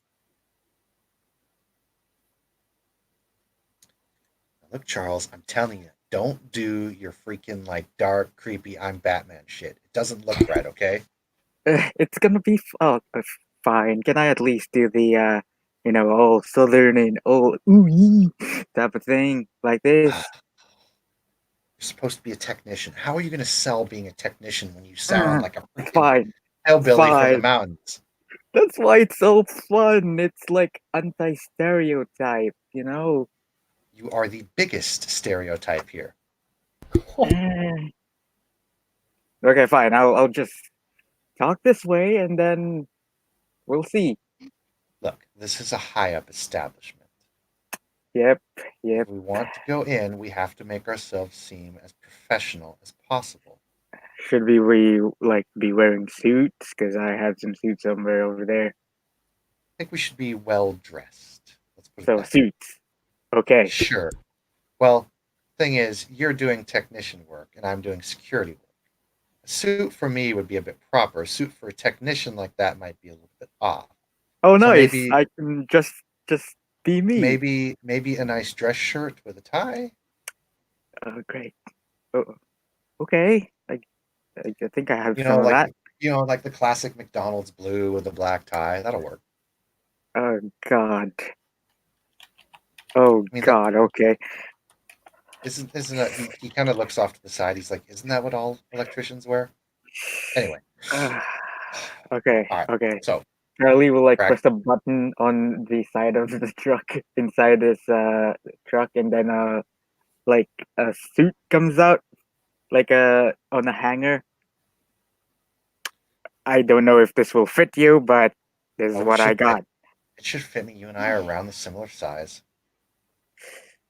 Now, look, Charles, I'm telling you, don't do your freaking like dark, creepy I'm Batman shit. It doesn't look right, okay? It's gonna be fine. Can I at least do the all southern and all ooh type of thing like this? You're supposed to be a technician. How are you going to sell being a technician when you sound like a It's freaking fine. hillbilly from the fine. mountains? That's why it's so fun. It's like anti-stereotype, you know. You are the biggest stereotype here. Eh. Okay, fine. I'll just talk this way, and then we'll see. Look, this is a high up establishment. Yep. If we want to go in, we have to make ourselves seem as professional as possible. Should we be wearing suits? Because I have some suits somewhere over there. I think we should be well dressed. Let's put it So that way. suits. Okay. Sure. Well, thing is, you're doing technician work and I'm doing security work. A suit for me would be a bit proper. A suit for a technician like that might be a little bit off. Oh, So nice. maybe- I can just be me. Maybe a nice dress shirt with a tie. Oh, great. Oh, okay. I think I have You some know, of like that. like the classic McDonald's blue with a black tie. That'll work. Oh God. Oh I mean, God. Okay. Isn't that he kind of looks off to the side? He's like, isn't that what all electricians wear? Anyway, Okay. all right. Okay. So Charlie will Correct. press a button on the side of the truck inside this truck, and then like a suit comes out like on a hanger. I don't know if this will fit you, but this is Oh, it what I should fit. got. It should fit me. You and I are around the similar size.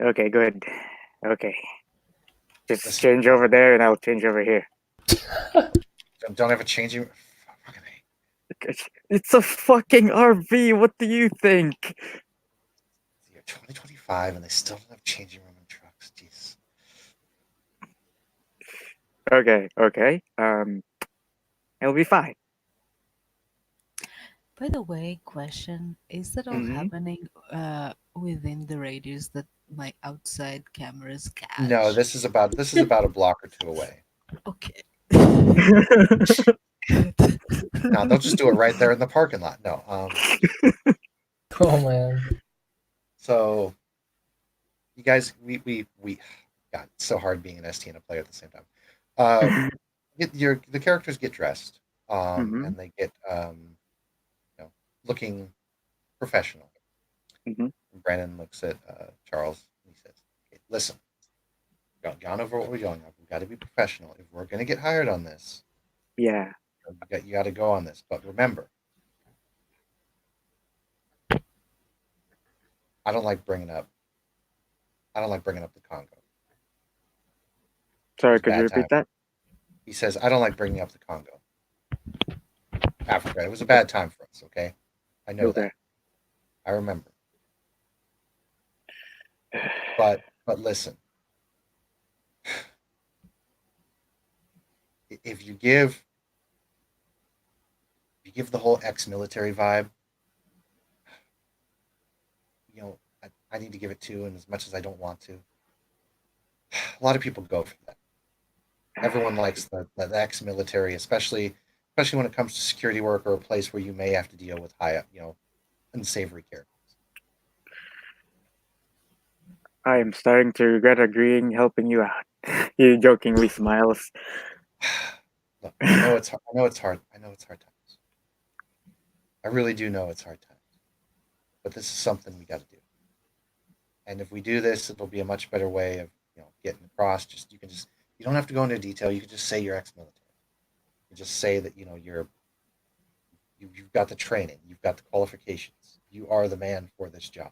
Okay, good. Okay. Just Listen. change over there, and I'll change over here. Don't have a changing. Fucking A. It's a fucking RV. What do you think? It's the year 2025, and they still don't have changing room in trucks. Jeez. Okay. It'll be fine. By the way, question: is that all Mhm. happening within the radius that my outside camera's catch? No, this is about a block or two away. Okay. No, they'll just do it right there in the parking lot. No, Oh man. so you guys, we God, it's so hard being an ST and a player at the same time. The characters get dressed, Mhm. and they get looking professional. Mhm. And Brandon looks at Charles and he says, "Okay, listen, we've gone over what we're going over. We've got to be professional. If we're going to get hired on this, Yeah. you got to go on this. But remember, I don't like bringing up the Congo. It Sorry, was a could you bad repeat time. that? He says, I don't like bringing up the Congo, Africa. It was a bad time for us. Okay, I know Okay. that. I remember. But listen, if you give the whole ex-military vibe, I need to give it to, and as much as I don't want to, a lot of people go for that. Everyone likes the ex-military, especially when it comes to security work or a place where you may have to deal with high, unsavory characters. I am starting to regret agreeing, helping you out. He jokingly smiles. Look, I know it's hard. I know it's hard. I know it's hard times. I really do know it's hard times. But this is something we got to do. And if we do this, it'll be a much better way of getting across. You don't have to go into detail. You can just say you're ex-military. You just say that you've got the training, you've got the qualifications, you are the man for this job.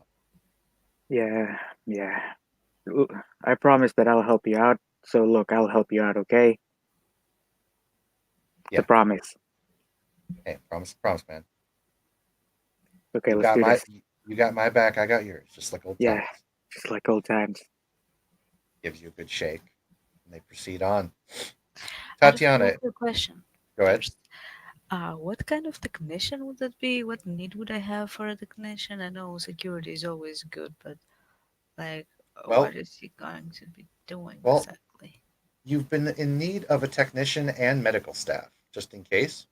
Yeah, yeah. I promise that I'll help you out. So look, I'll help you out, okay? It's Yeah. a promise. Hey, promise, man. Okay, You let's got do this. my back, I got yours, just like old Yeah, times. just like old times. Gives you a good shake, and they proceed on. I just Tatiana, have a question go ahead. first. What kind of technician would that be? What need would I have for a technician? I know security is always good, but like, Well, what is he going to be doing well, exactly? you've been in need of a technician and medical staff, just in case.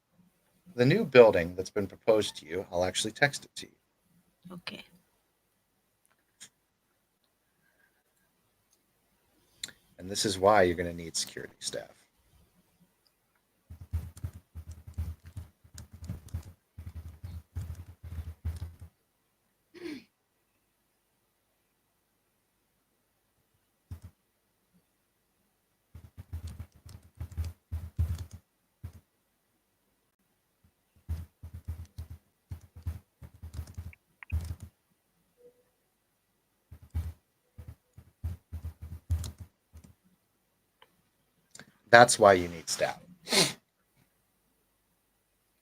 The new building that's been proposed to you, I'll actually text it to you. Okay. And this is why you're going to need security staff. That's why you need staff.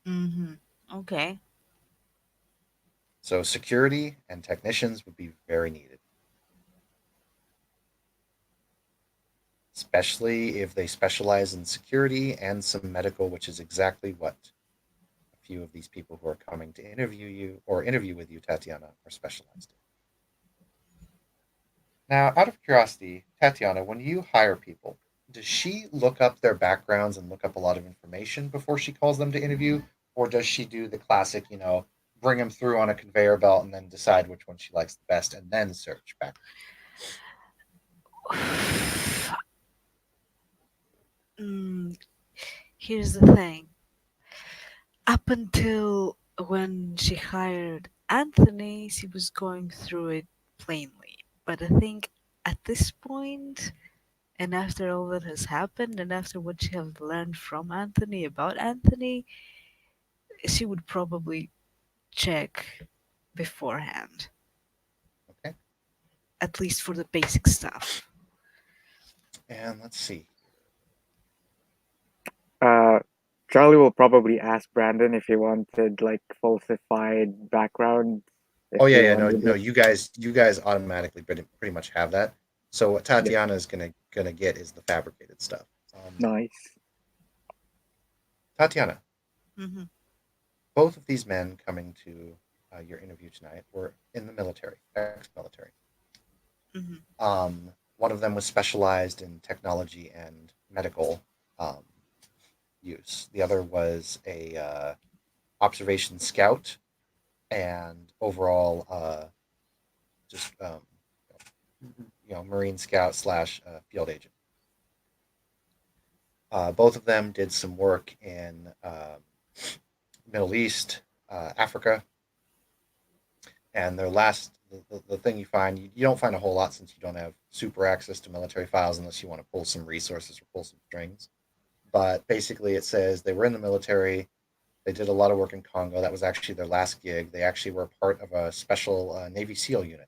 Mm-hmm. Okay. So security and technicians would be very needed, especially if they specialize in security and some medical, which is exactly what a few of these people who are coming to interview with you, Tatiana, are specialized in. Now, out of curiosity, Tatiana, when you hire people, does she look up their backgrounds and look up a lot of information before she calls them to interview? Or does she do the classic, bring them through on a conveyor belt and then decide which one she likes the best and then search back? Mm, here's the thing. Up until when she hired Anthony, she was going through it plainly. But I think at this point, and after all that has happened, and after what she has learned from Anthony about Anthony, she would probably check beforehand, Okay. at least for the basic stuff. And let's see. Uh, Charlie will probably ask Brandon if he wanted like falsified background. If Oh yeah, he yeah, no, wanted no. it. You guys automatically pretty much have that. So what Yep. Tatiana is gonna get is the fabricated stuff. Nice. Tatiana, Hmm. both of these men coming to your interview tonight were in the military, ex-military. One of them was specialized in technology and medical use. The other was a observation scout and overall just Marine scout slash field agent. Both of them did some work in Middle East, Africa, and their last the thing you find you don't find a whole lot since you don't have super access to military files unless you want to pull some resources or pull some strings. But basically, it says they were in the military. They did a lot of work in Congo. That was actually their last gig. They actually were part of a special Navy SEAL unit.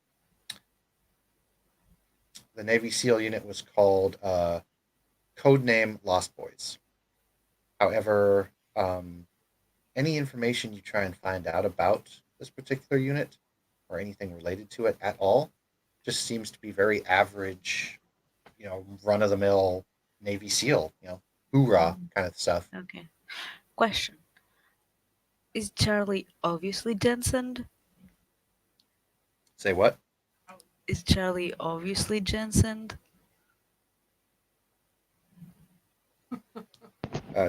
The Navy SEAL unit was called codename Lost Boys. However, any information you try and find out about this particular unit or anything related to it at all just seems to be very average, run of the mill Navy SEAL, hoorah kind of stuff. Okay. Question. Is Charlie obviously Jensen? Say what? Is Charlie obviously Jensen?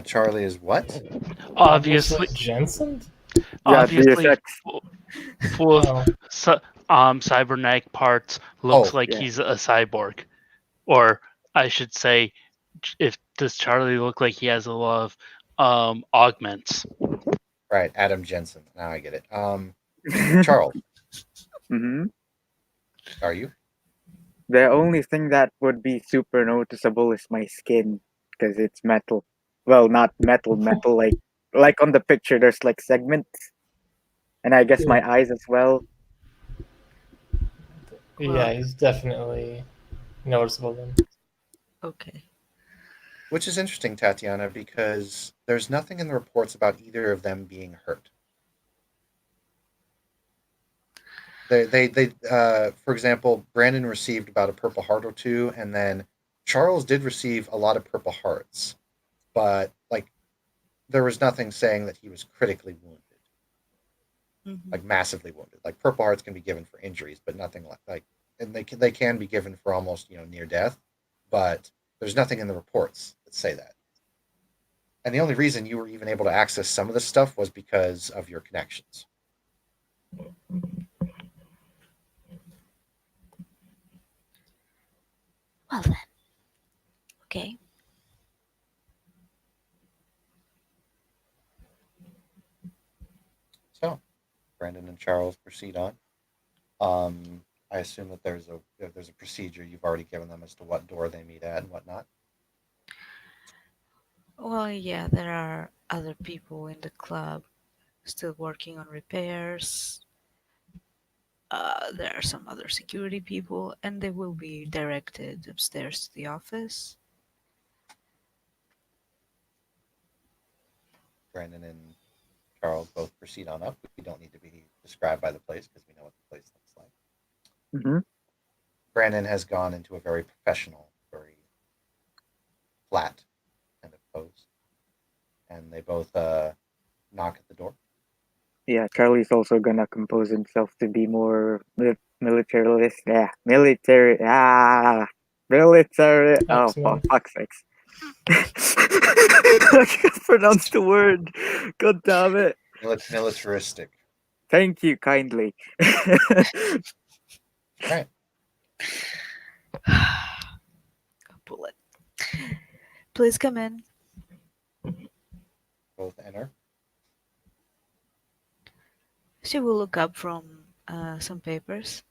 Charlie is what? Obviously, Jensen. Yeah, obviously, DSX. full Oh, of cybernetic parts. Looks Oh, like yeah. he's a cyborg, or I should say, does Charlie look like he has a lot of augments? Right, Adam Jensen. Now I get it. Charles, hmm are you? The only thing that would be super noticeable is my skin because it's metal. Well, not metal, like on the picture. There's like segments, and I guess my eyes as well. yeah, he's definitely noticeable then. Okay. Which is interesting, Tatiana, because there's nothing in the reports about either of them being hurt. They for example, Brandon received about a Purple Heart or two, and then Charles did receive a lot of Purple Hearts, but there was nothing saying that he was critically wounded, like massively wounded. Like Purple Hearts can be given for injuries, but nothing and they can be given for almost near death, but there's nothing in the reports that say that. And the only reason you were even able to access some of this stuff was because of your connections. Well then. Okay. So, Brandon and Charles proceed on. I assume that there's a procedure you've already given them as to what door they meet at and whatnot. Well, yeah, there are other people in the club still working on repairs. There are some other security people, and they will be directed upstairs to the office. Brandon and Charles both proceed on up. We don't need to be described by the place because we know what the place looks like. hmm Brandon has gone into a very professional, very flat kind of pose, and they both knock at the door. Yeah, Charlie's also gonna compose himself to be more militarist. Yeah, military. Military. Oh, for X-Men. fuck's sakes! I can't pronounce the word. God damn it! Militaristic. Thank you kindly. Right. Bullet. Please come in. Both enter. She will look up from some papers.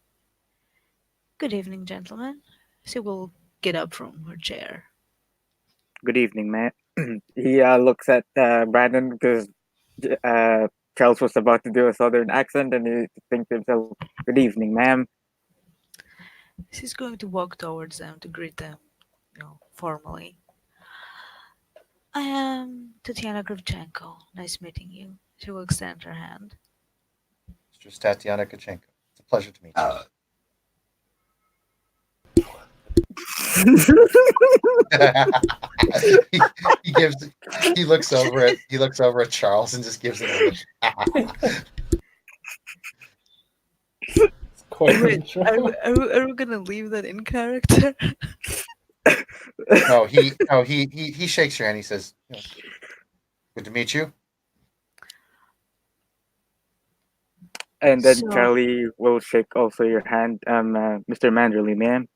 Good evening, gentlemen. She will get up from her chair. Good evening, man. He looks at Brandon because Charles was about to do a southern accent, and he thinks to himself, "Good evening, ma'am." She's going to walk towards them to greet them, formally. I am Tatiana Gravchenko. Nice meeting you. She will extend her hand. Mistress Tatiana Kachenko. It's a pleasure to meet you. he looks over at Charles and just gives him a look. Quite Wait, neutral. are we gonna leave that in character? No, he shakes your hand. He says, "Good to meet you." And then So, Charlie will shake also your hand, Mr. Manderley, ma'am.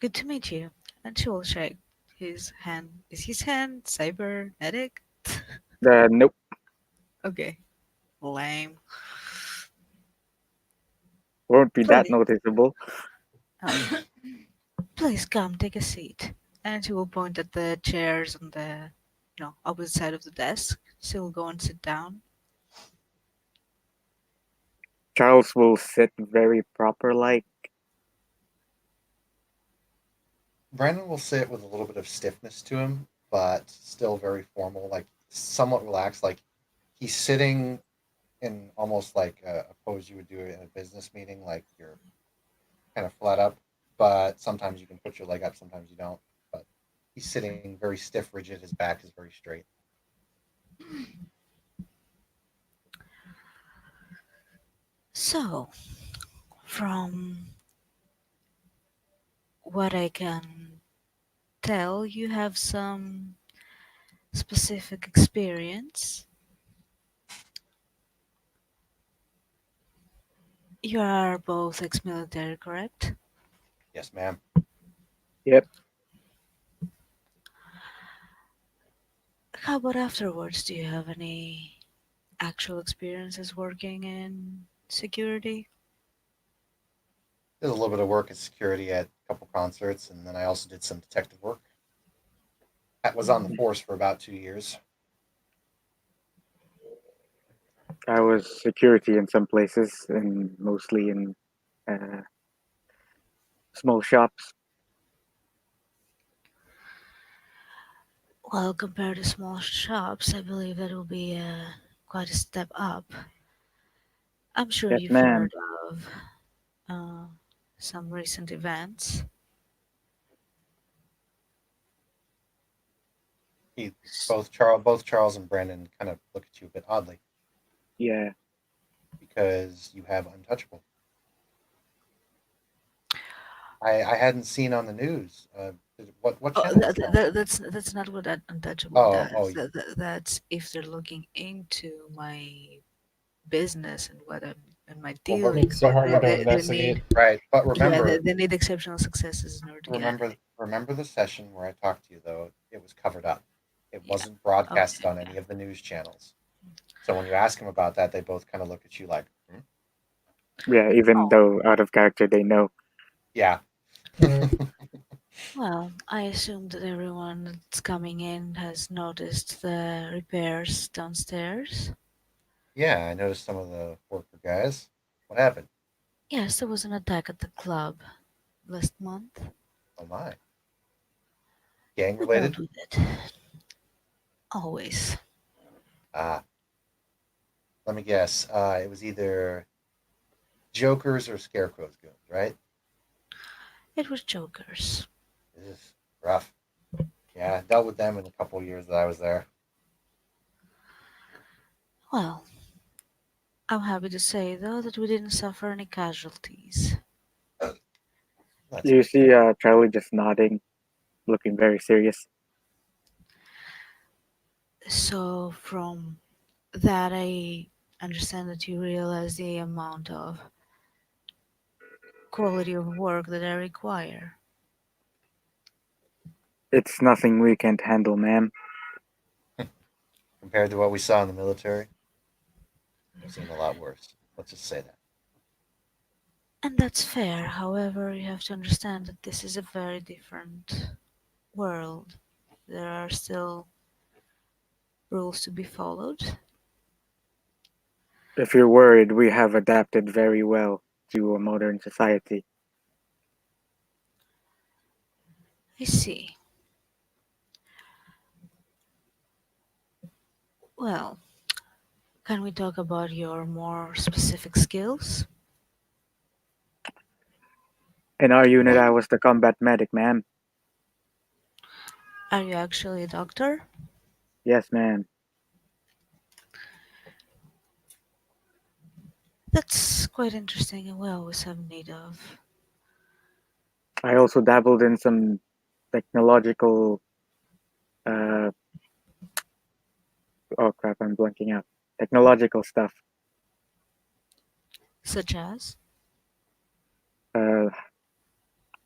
good to meet you. And she will shake his hand. Is his hand cybernetic? Nope. Okay. Lame. Won't be that Please, noticeable. please come take a seat. And she will point at the chairs on the opposite side of the desk. She will go and sit down. Charles will sit very proper like. Brandon will sit with a little bit of stiffness to him, but still very formal, like somewhat relaxed. Like he's sitting in almost like a pose you would do in a business meeting, like you're kind of flat up, but sometimes you can put your leg up, sometimes you don't. But he's sitting very stiff, rigid. His back is very straight. So, from what I can tell, you have some specific experience. You are both ex-military, correct? Yes, ma'am. Yep. How about afterwards? Do you have any actual experiences working in security? Did a little bit of work in security at a couple concerts, and then I also did some detective work. I was on the force for about 2 years. I was security in some places, and mostly in uh, small shops. Well, compared to small shops, I believe that will be quite a step up. I'm sure Yes, you've ma'am. heard of uh, some recent events. He, both Charles and Brandon kind of look at you a bit oddly Yeah. because you have untouchable. I hadn't seen on the news. What Oh, channel is that? that's not what that Untouchable Oh, does. That's if they're looking into my business and what I'm and my well, but, dealings. Makes so hard to They investigate. need right. But they need exceptional successes in order to get anything. remember the session where I talked to you though. It was covered up. It Yeah. wasn't broadcasted Okay. on any of the news channels. So when you ask them about that, they both kind of look at you like, hmm? Yeah, even Oh, though out of character, they know. Yeah. Mm. well, I assume that everyone that's coming in has noticed the repairs downstairs. Yeah, I noticed some of the worker guys. What happened? Yes, there was an attack at the club last month. Oh my. Gang We dealt related? with it. Always. Ah, let me guess. It was either Jokers or Scarecrow's goons, right? It was jokers. This is rough. Yeah, I dealt with them in a couple years that I was there. Well, I'm happy to say though that we didn't suffer any casualties. That's You good. see Charlie just nodding, looking very serious. So from that I understand that you realize the amount of quality of work that I require. It's nothing we can't handle, ma'am. Compared to what we saw in the military, we've seen a lot worse. Let's just say that. And that's fair. However, you have to understand that this is a very different world. There are still rules to be followed. If you're worried, we have adapted very well to a modern society. I see. Well, can we talk about your more specific skills? In our unit, I was the combat medic, ma'am. Are you actually a doctor? Yes, ma'am. That's quite interesting, and we always have need of. I also dabbled in some technological. Uh, oh crap! I'm blanking out. Technological stuff. Such as? Uh,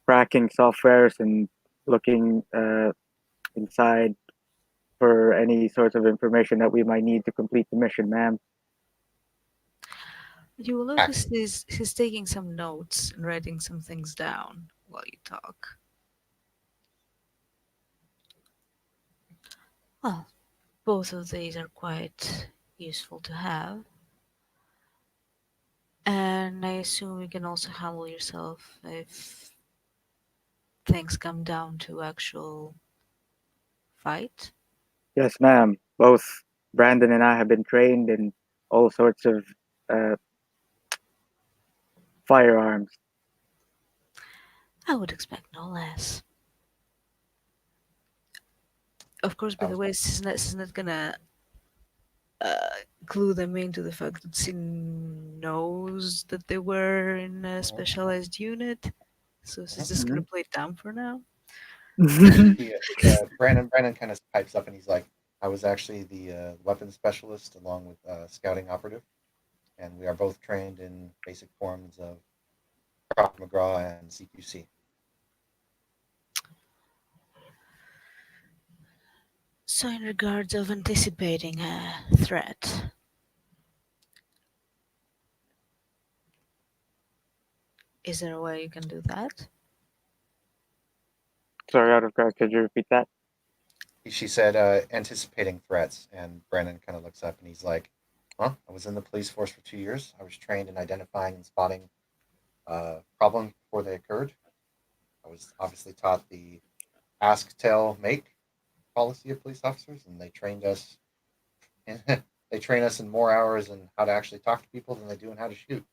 Cracking softwares and looking inside for any sorts of information that we might need to complete the mission, ma'am. You will notice he's taking some notes and writing some things down while you talk. Well, both of these are quite useful to have. And I assume you can also handle yourself if things come down to actual fight. Yes, ma'am. Both Brandon and I have been trained in all sorts of uh, firearms. I would expect no less. Of course, by the way, she's not gonna clue them into the fact that she knows that they were in a specialized unit. So she's just gonna play it down for now. Brandon kind of pipes up and he's like, I was actually the weapons specialist along with scouting operative, and we are both trained in basic forms of Krav Maga and CQC. So, in regards of anticipating a threat, is there a way you can do that? Sorry, out of character. Could you repeat that? She said, anticipating threats, and Brandon kind of looks up and he's like, "Huh? I was in the police force for 2 years. I was trained in identifying and spotting problems before they occurred. I was obviously taught the ask, tell, make policy of police officers, and they trained us. They train us in more hours in how to actually talk to people than they do in how to shoot.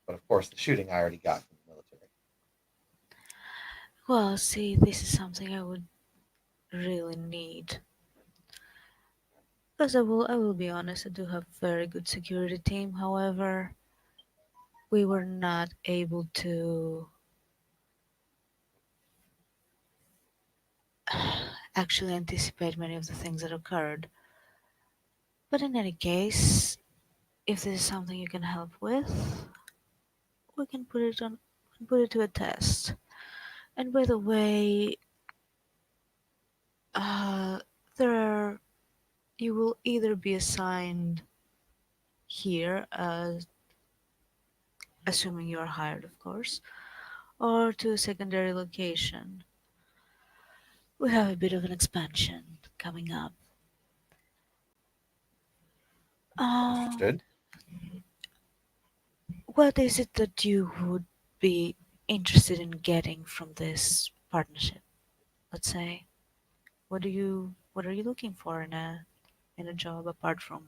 But of course, the shooting I already got from the military." Well, see, this is something I would really need. Because I will be honest, I do have a very good security team. However, we were not able to actually anticipate many of the things that occurred. But in any case, if this is something you can help with, we can put it to a test. And by the way, uh, there are you will either be assigned here, assuming you are hired, of course, or to a secondary location. We have a bit of an expansion coming up. Understood. What is it that you would be interested in getting from this partnership? Let's say, what are you looking for in a job apart from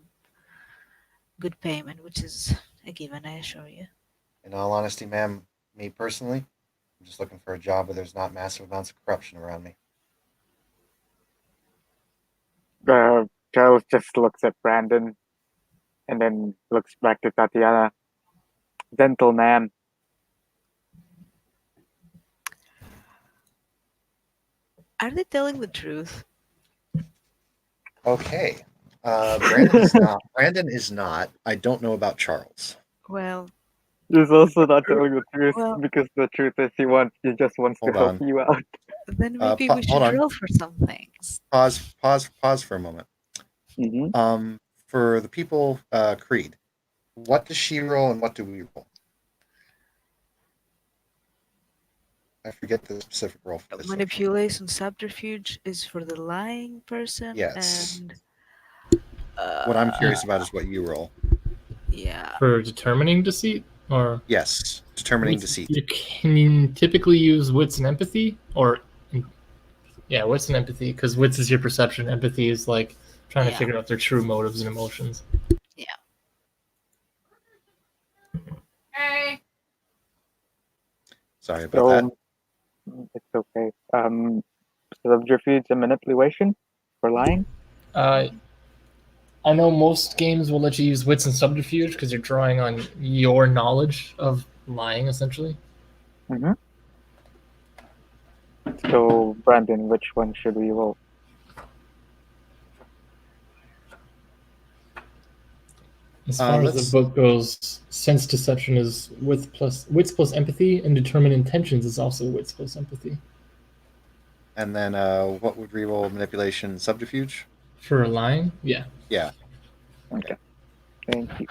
good payment, which is a given, I assure you. In all honesty, ma'am, me personally, I'm just looking for a job where there's not massive amounts of corruption around me. Charles just looks at Brandon and then looks back to Tatiana. Dental man. Are they telling the truth? Okay. Brandon is not. Brandon is not. I don't know about Charles. Well, He's also not telling the truth Well- because the truth is he just wants to Hold help on. you out. then maybe pa- we hold should on. drill for some things. Pause for a moment. Mm-hmm. For the people, Creed, what does she roll and what do we roll? I forget the specific roll for this. Manipulation subterfuge is for the lying person. Yes. And What I'm curious about is what you roll. yeah, For determining deceit, or Yes, determining wits- deceit. You can typically use wits and empathy, or wits and empathy, because wits is your perception, empathy is like trying to Yeah. figure out their true motives and emotions. Sorry about that. It's okay. Subterfuge and manipulation for lying. I know most games will let you use wits and subterfuge because you're drawing on your knowledge of lying, essentially. Mm-hmm. So, Brandon, which one should we roll? As far as let's- the book goes, sense deception is wits plus empathy, and determine intentions is also wits plus empathy. And then what would reroll manipulation and subterfuge? For lying, yeah. Yeah. Okay. Thank you.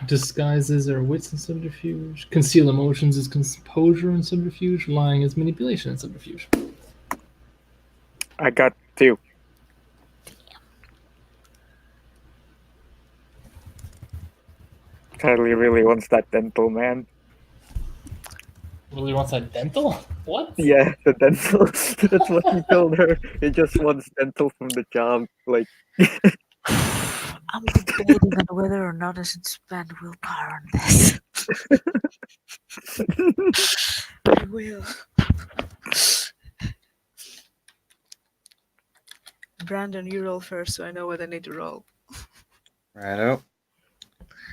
Disguises are wits and subterfuge. Conceal emotions is composure and subterfuge. Lying is manipulation and subterfuge. I got 2. Charlie really wants that dental, man. Really wants that dental? What? Yeah, the dental. That's what he told her. He just wants dental from the job. Like, I'm debating on whether or not I should spend willpower on this. I will. Brandon, you roll first so I know what I need to roll. Righto.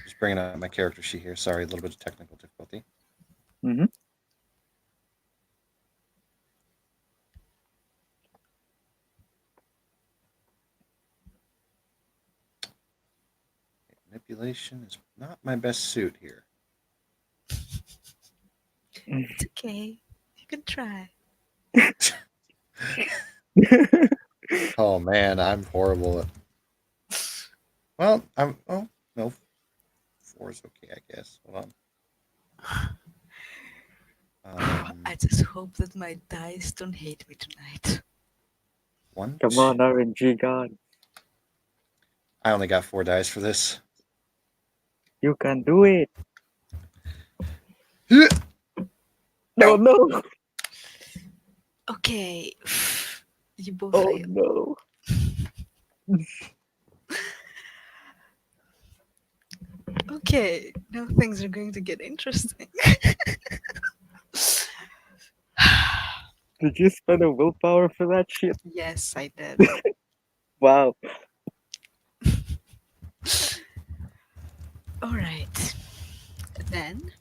Just bringing up my character sheet here. Sorry, a little bit of technical difficulty. mm-hmm. Manipulation is not my best suit here. It's okay. You can try. Oh man, I'm horrible at. Well, no. 4 is okay, I guess. Hold on. I just hope that my dice don't hate me tonight. 1. Come on, RNG God. I only got 4 dice for this. You can do it. No. Okay. You both Oh, fail. no. Okay, now things are going to get interesting. Did you spend a willpower for that shit? Yes, I did. Wow. All right. Then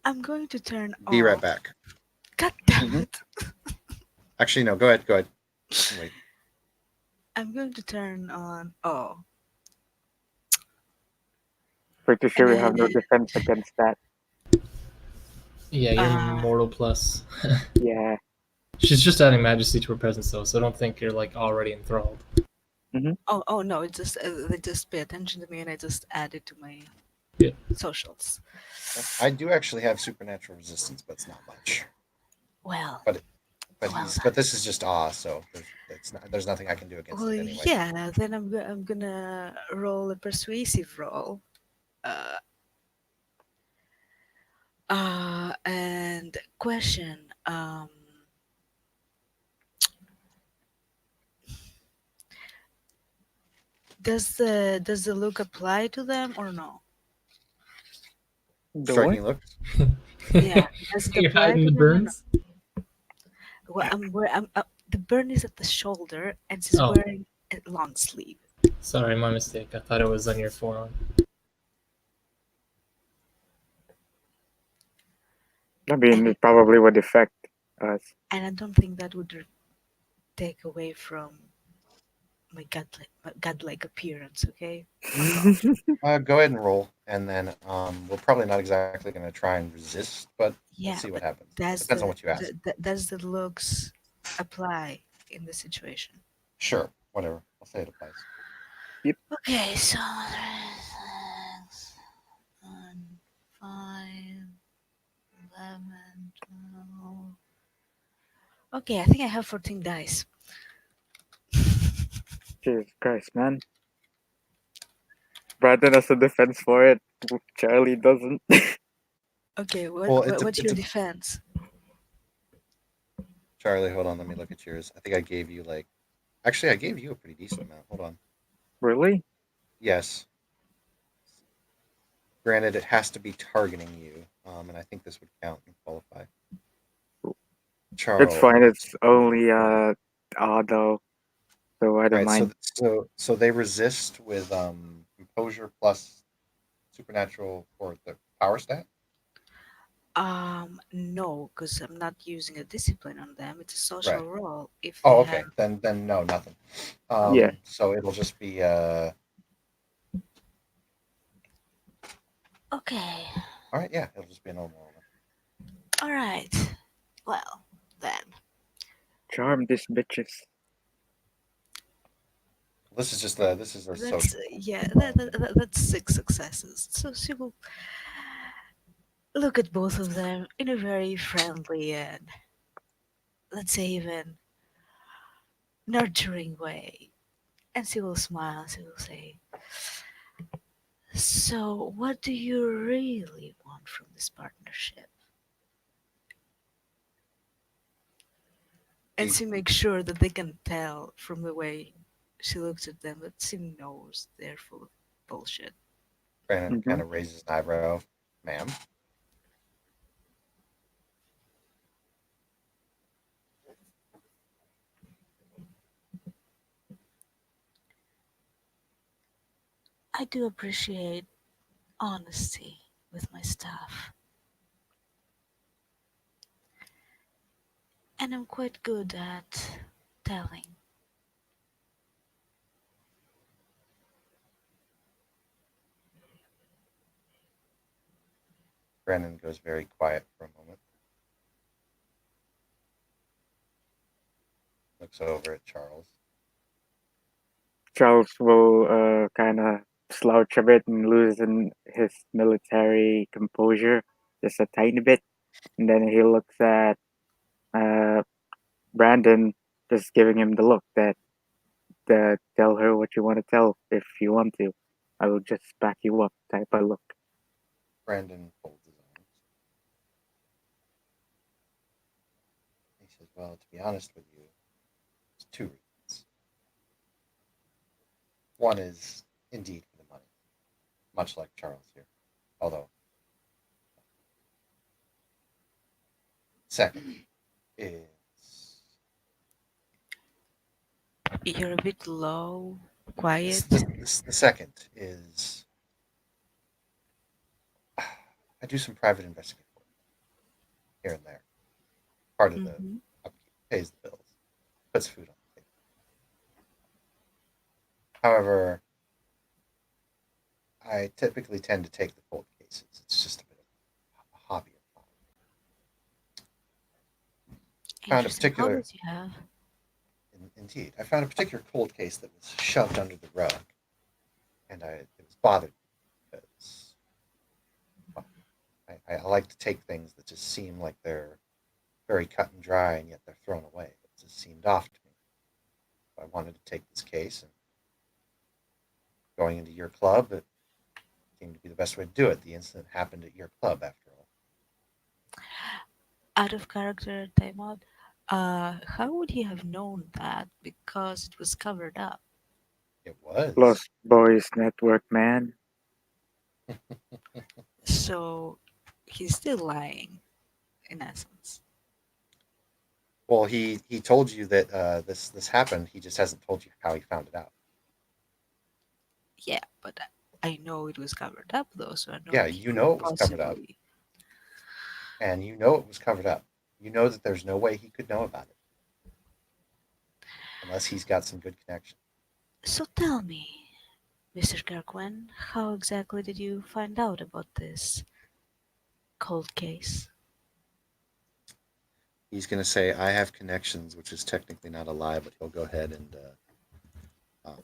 I'm going to turn Be right off- back. God damn Mhm. it. Actually, no. Go ahead. Wait. I'm going to turn on. Oh, Pretty sure we have no defense against that. Yeah, you're Uh, mortal plus. Yeah. She's just adding majesty to her presence, though, so I don't think you're like already enthralled. oh no! It just they just pay attention to me, and I just add it to my Yeah. socials. I do actually have supernatural resistance, but it's not much. Well, But Well but this is just awe, so there's nothing I can do against well, it anyway. yeah. Then I'm gonna roll a persuasive roll. And question. Does the look apply to them or no? The Striking what? look. Yeah, does it You're apply hiding to the them or no? burns? Well, the burn is at the shoulder, and she's Oh. wearing a long sleeve. Sorry, my mistake. I thought it was on your forearm. I mean, it probably would affect us. And I don't think that would take away from my godlike appearance. Okay. Go ahead and roll, and then we're probably not exactly going to try and resist, but Yeah. let's see what but happens. Does Depends the, on what you ask. Does the looks apply in the situation? Sure, whatever. I'll say it applies. Okay, so 1, 5, 11, 12. Okay, I think I have 14 dice. Jesus Christ, man. Brandon has a defense for it. Charlie doesn't. Okay, Well, it what's dep- your it dep- defense? Charlie, hold on. Let me look at yours. I think I gave you actually, I gave you a pretty decent amount. Hold on. Really? Yes. Granted, it has to be targeting you, and I think this would count and qualify. Charles. It's fine. It's only odd though. So I don't Right. So mind. so they resist with composure plus supernatural or the power stat. No, because I'm not using a discipline on them. It's a social Right. role. If they Oh, have, okay. Then no, nothing. Yeah. So it'll just be okay, all right. Yeah, it'll just be a normal roll. all right. Well, then Charm these bitches. This is just a that's social. yeah. roll. That's 6 successes. So she will look at both of them in a very friendly and, let's say, even nurturing way, and she will smile. She will say, "So, what do you really want from this partnership?" And He- she makes sure that they can tell from the way she looks at them that she knows they're full of bullshit. Brandon Hmm. kind of raises an eyebrow, ma'am. I do appreciate honesty with my staff, and I'm quite good at telling. Brandon goes very quiet for a moment. Looks over at Charles. Charles will kind of slouch a bit and loosen his military composure just a tiny bit, and then he looks at uh, Brandon, just giving him the look that tell her what you want to tell if you want to. I will just back you up type of look. Brandon folds his arms. He says, "Well, to be honest with you, there's two reasons. One is indeed for the money, much like Charles here. Although, second is You're a bit low, quiet. the second is I do some private investigative work here and there. Part of the Hmm. upkeep pays the bills, puts food on the table. However, I typically tend to take the cold cases. It's just a bit of a hobby of mine. Found a Interesting particular, hobbies you have. indeed, I found a particular cold case that was shoved under the rug, and it was bothered me because well, I like to take things that just seem like they're very cut and dry, and yet they're thrown away. It just seemed off to me. I wanted to take this case, and going into your club, it seemed to be the best way to do it. The incident happened at your club, after all. Out of character timeout. How would he have known that? Because it was covered up. It was. Lost Boys Network, man. So he's still lying, in essence. Well, he told you that this happened. He just hasn't told you how he found it out. Yeah, but I know it was covered up though, so I know Yeah, he you could know it was covered up, possibly. and you know it was covered up. You know that there's no way he could know about it unless he's got some good connection. So tell me, Mr. Kirkwen, how exactly did you find out about this cold case? He's going to say, "I have connections," which is technically not a lie, but he'll go ahead and um,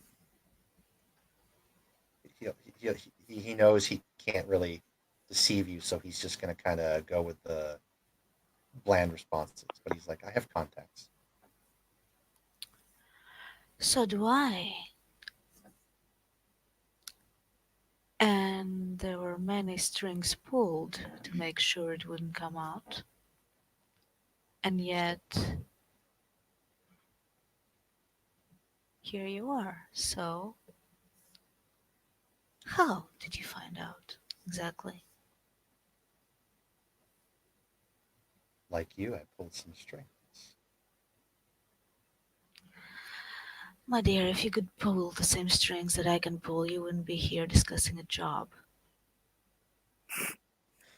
he knows he can't really deceive you, so he's just going to kind of go with the bland responses. But he's like, "I have contacts." So do I. And there were many strings pulled to make sure it wouldn't come out. And yet, here you are. So, how did you find out exactly? Like you, I pulled some strings. My dear, if you could pull the same strings that I can pull, you wouldn't be here discussing a job.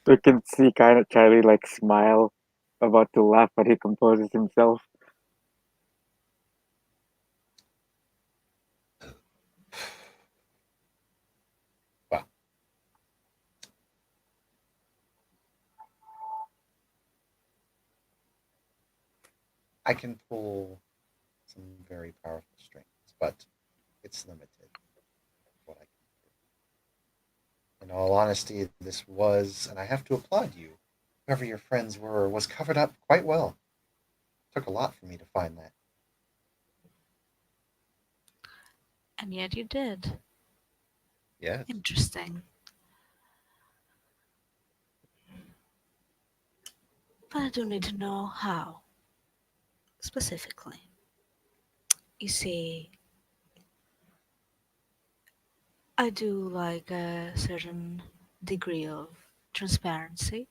We can see kind of Charlie like smile, about to laugh, but he composes himself. Well, I can pull some very powerful strings, but it's limited what I can do. In all honesty, this was, and I have to applaud you, whoever your friends were, was covered up quite well. It took a lot for me to find that. And yet you did. Yes. Interesting. But I do need to know how, specifically. You see, I do like a certain degree of transparency.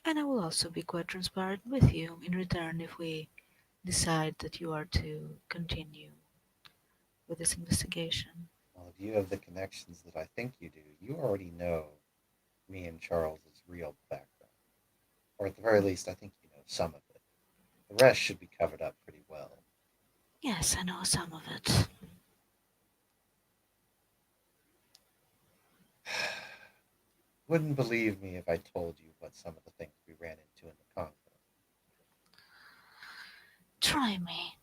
And I will also be quite transparent with you in return if we decide that you are to continue with this investigation. Well, if you have the connections that I think you do, you already know me and Charles's real background. Or at the very least, I think you know some of it. The rest should be covered up pretty well. Yes, I know some of it. Wouldn't believe me if I told you what some of the things we ran into in the Congo. Try me.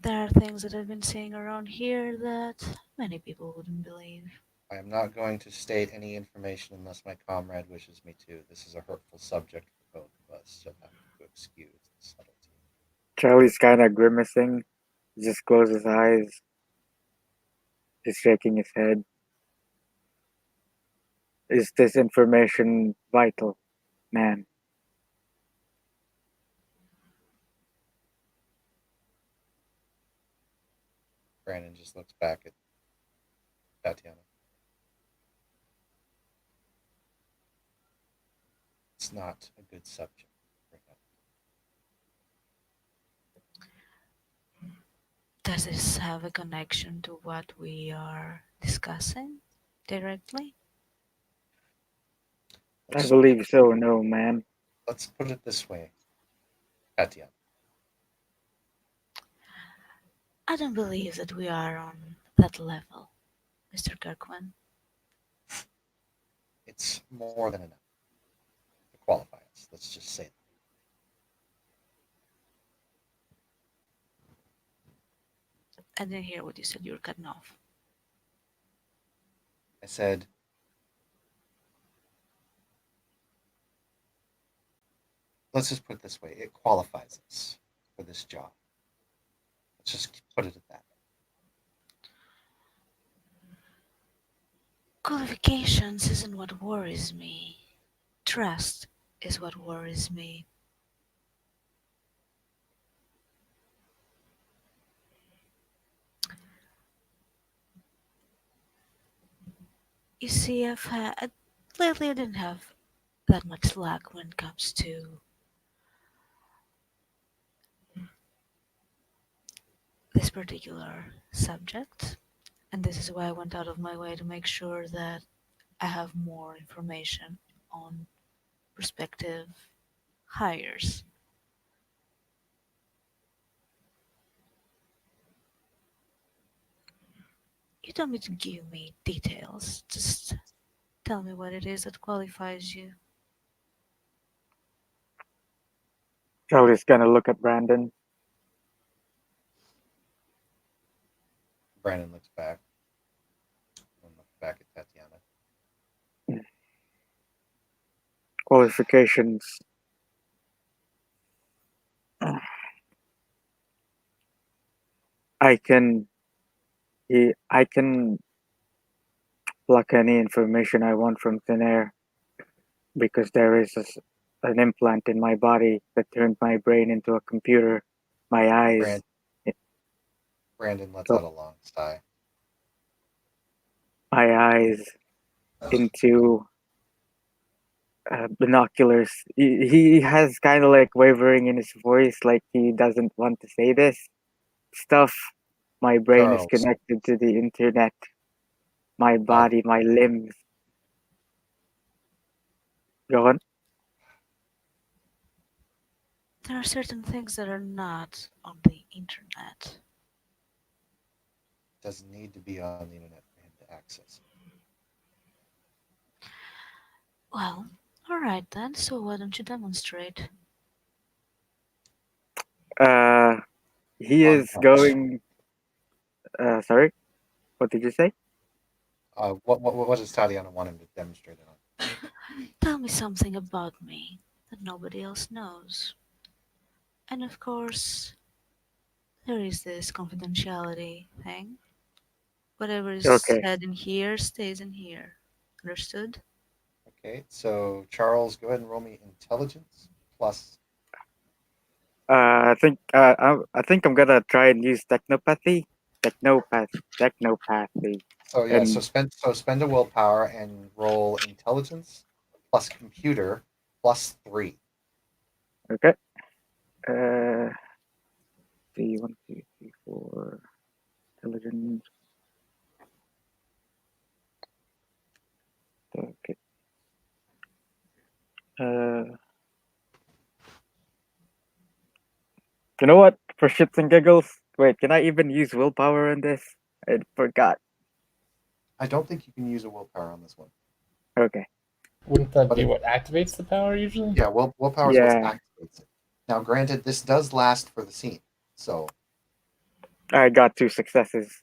There are things that I've been seeing around here that many people wouldn't believe. I am not going to state any information unless my comrade wishes me to. This is a hurtful subject for both of us. You'll have to excuse the subtlety. Charlie's kind of grimacing. He just closes his eyes. He's shaking his head. Is this information vital, man? Brandon just looks back at Tatiana. It's not a good subject to bring up. Does this have a connection to what we are discussing directly? I Let's, believe so, no, man. let's put it this way, Tatiana. I don't believe that we are on that level, Mr. Kirkman. It's more than enough to qualify us. Let's just say that. I didn't hear what you said. You were cutting off. I said, let's just put it this way, it qualifies us for this job. Let's just put it at that. Qualifications isn't what worries me. Trust is what worries me. You see, lately I didn't have that much luck when it comes to this particular subject, and this is why I went out of my way to make sure that I have more information on prospective hires. You don't need to give me details, just tell me what it is that qualifies you. Charlie's gonna look at Brandon. Brandon looks back and looks back at Tatiana. Qualifications. I can I can pluck any information I want from thin air because there is an implant in my body that turned my brain into a computer. My eyes. Brandon lets So- out a long sigh. My eyes into binoculars. He has kind of like wavering in his voice, like he doesn't want to say this stuff. My brain is Charles. connected to the internet. My Uh, body, my limbs. Go on. There are certain things that are not on the internet. doesn't need to be on the internet for him to access. Well, alright then, so why don't you demonstrate? He On is what? going. Sorry, what did you say? What does Tatiana want him to demonstrate it on? Tell me something about me that nobody else knows. And of course, there is this confidentiality thing. Whatever is Okay. said in here stays in here. Understood? Okay, so Charles, go ahead and roll me intelligence plus. I think I'm gonna try and use technopathy, technopathy, So yeah, and spend a willpower and roll intelligence plus computer plus 3. okay. Uh, see, 1, 2, 3, 4, intelligence. Okay. You know what? For shits and giggles, wait, can I even use willpower in this? I forgot. I don't think you can use a willpower on this one. Okay. Wouldn't that But be it- what activates the power usually? Yeah, willpower is what Yeah. activates it. Now, granted, this does last for the scene, so I got 2 successes.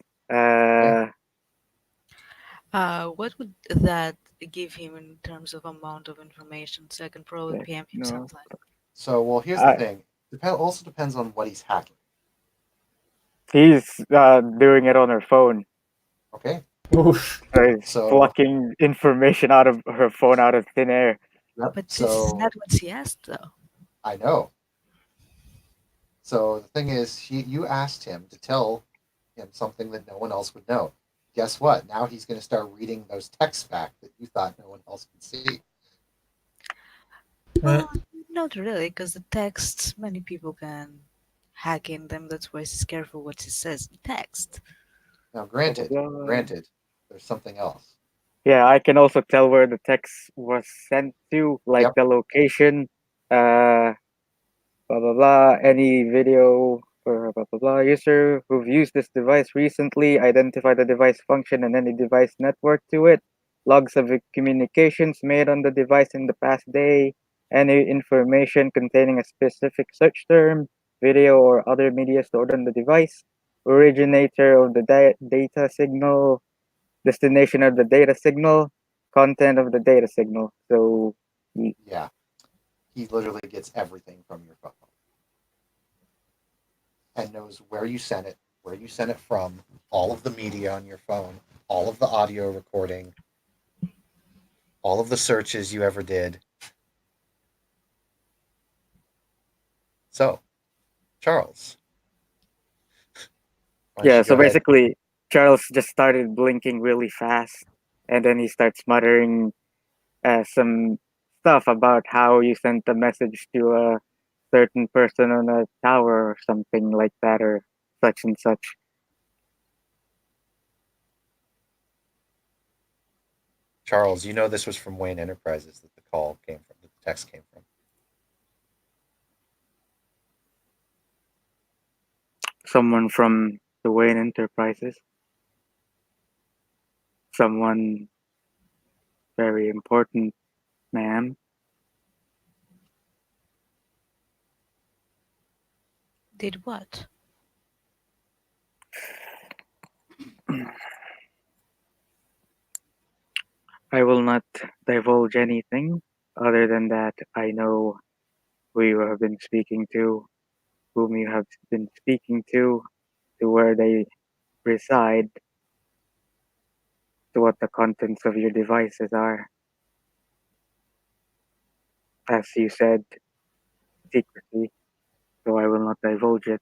What would that give him in terms of amount of information so I can probably PM him No. something? here's the I- thing. Also depends on what he's hacking. He's doing it on her phone. Okay, Oof. He's So- plucking information out of her phone out of thin air. yep. But this is So not what she asked, though. I know. So the thing is, you asked him to tell him something that no one else would know. Guess what? Now he's going to start reading those texts back that you thought no one else could see. Right. Well, not really, because the texts, many people can hack in them. That's why she's careful what she says in text. Now, granted, Blah, blah, blah. there's something else. Yeah, I can also tell where the text was sent to, like Yep. the location, blah blah blah, any video or blah blah blah. User who've used this device recently, identify the device function and any device network to it, logs of communications made on the device in the past day, any information containing a specific search term, video or other media stored on the device, originator of the data signal, destination of the data signal, content of the data signal. So Yeah, he literally gets everything from your phone and knows where you sent it from, all of the media on your phone, all of the audio recording, all of the searches you ever did. So, Charles. why don't yeah, you so go ahead- basically Charles just started blinking really fast and then he starts muttering some stuff about how you sent a message to a certain person on a tower or something like that or such and such. Charles, you know this was from Wayne Enterprises that the call came from, that the text came from. Someone from the Wayne Enterprises. Someone very important, ma'am. Did what? I will not divulge anything other than that I know who you have been speaking to, whom you have been speaking to where they reside, to what the contents of your devices are. As you said, secrecy, so I will not divulge it.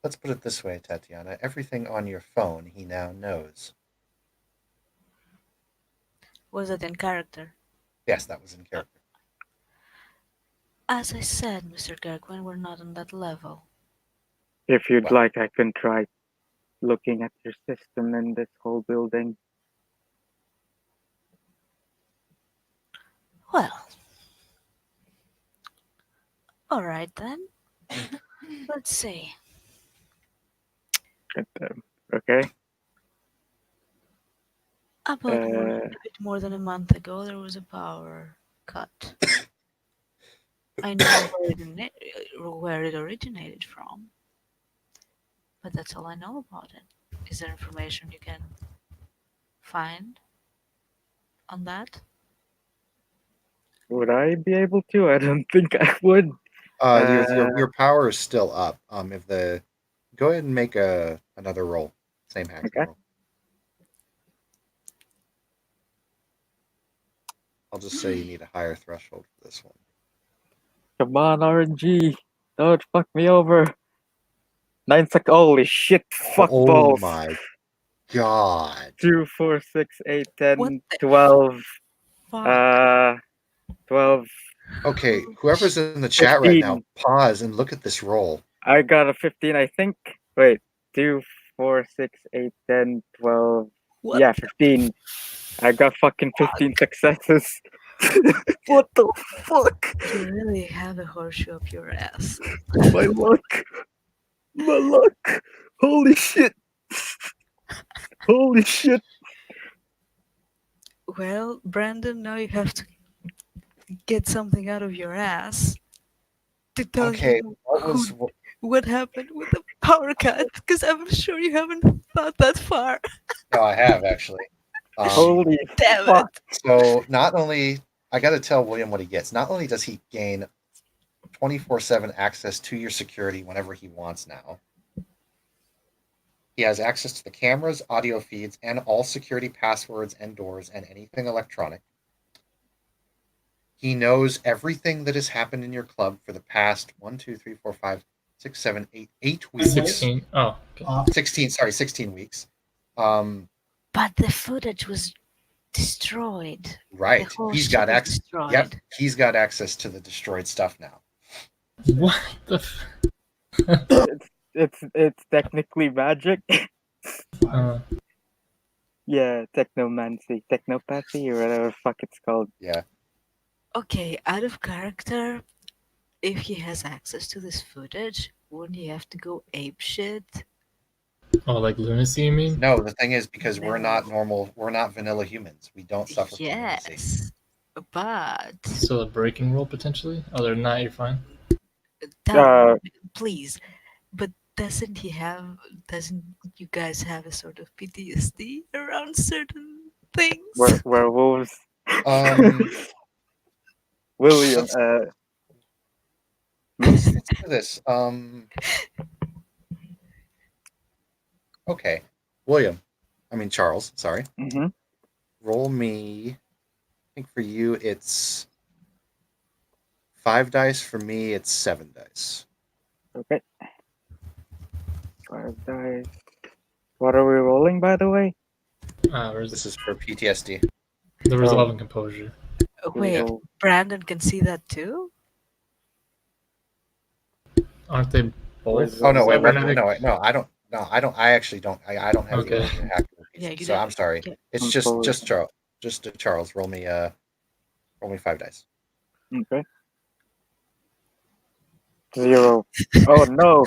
Let's put it this way, Tatiana. Everything on your phone he now knows. Was it in character? Yes, that was in character. As I said, Mr. Gergwin, we're not on that level. If you'd Well- like, I can try looking at your system in this whole building. Well, alright then. Let's see. Okay. About a bit more than a month ago, there was a power cut. I know where it originated from, but that's all I know about it. Is there information you can find on that? Would I be able to? I don't think I would. Your power is still up. If the go ahead and make another roll, same hacking Okay. roll. I'll just say you need a higher threshold for this one. Come on, RNG. Don't fuck me over. 9 sec. Holy shit. Fuck Oh balls. my god. 2, 4, 6, 8, 10, What the 12. Fuck. 12. Okay, whoever's in the chat right now, 15. pause and look at this roll. I got a 15, I think. Wait. 2, 4, 6, 8, 10, 12. What Yeah, 15. I got fucking 15 successes. What the fuck? You really have a horseshoe up your ass. My luck. My luck. Holy shit. Holy shit. Well, Brandon, now you have to get something out of your ass to tell Okay, you what happened with the power cut, because I'm sure you haven't thought that far. No, I have actually. Holy Damn fuck. it. So not only I got to tell William what he gets. Not only does he gain 24/7 access to your security whenever he wants now. He has access to the cameras, audio feeds, and all security passwords and doors and anything electronic. He knows everything that has happened in your club for the past 1, 2, 3, 4, 5, 6, 7, 8 weeks. 16. Oh, okay. 16 weeks. But the footage was destroyed. Right. The whole He's shit got was access. destroyed. Yep. He's got access to the destroyed stuff now. What the? It's technically magic. Uh, Yeah, technomancy, technopathy, or whatever the fuck it's called. Yeah. Okay, out of character, if he has access to this footage, wouldn't he have to go ape shit? oh, like lunacy, you mean? No, the thing is because we're No. not normal. We're not vanilla humans. We don't suffer from lunacy. Yes, but Still a breaking roll potentially. Other than that, you're fine. Uh, please. But doesn't you guys have a sort of PTSD around certain things? werewolves. Um, William, let's do this. Okay, William. I mean Charles. Sorry. mhm. Roll me. I think for you it's 5 dice. For me, it's 7 dice. Okay. 5 dice. What are we rolling, by the way? Where's This this? is for PTSD. The resolve and composure. Wait, Roll- Brandon can see that too? Aren't they both? Oh no! Wait, cybernetic? no! I don't. No, I don't. I actually don't. I don't have the Okay. ability to hack the Yeah, PC, you so don't- I'm sorry. yeah. It's I'm just forward. Charles. Just Charles. Roll me 5 dice. Okay. 0. Oh no.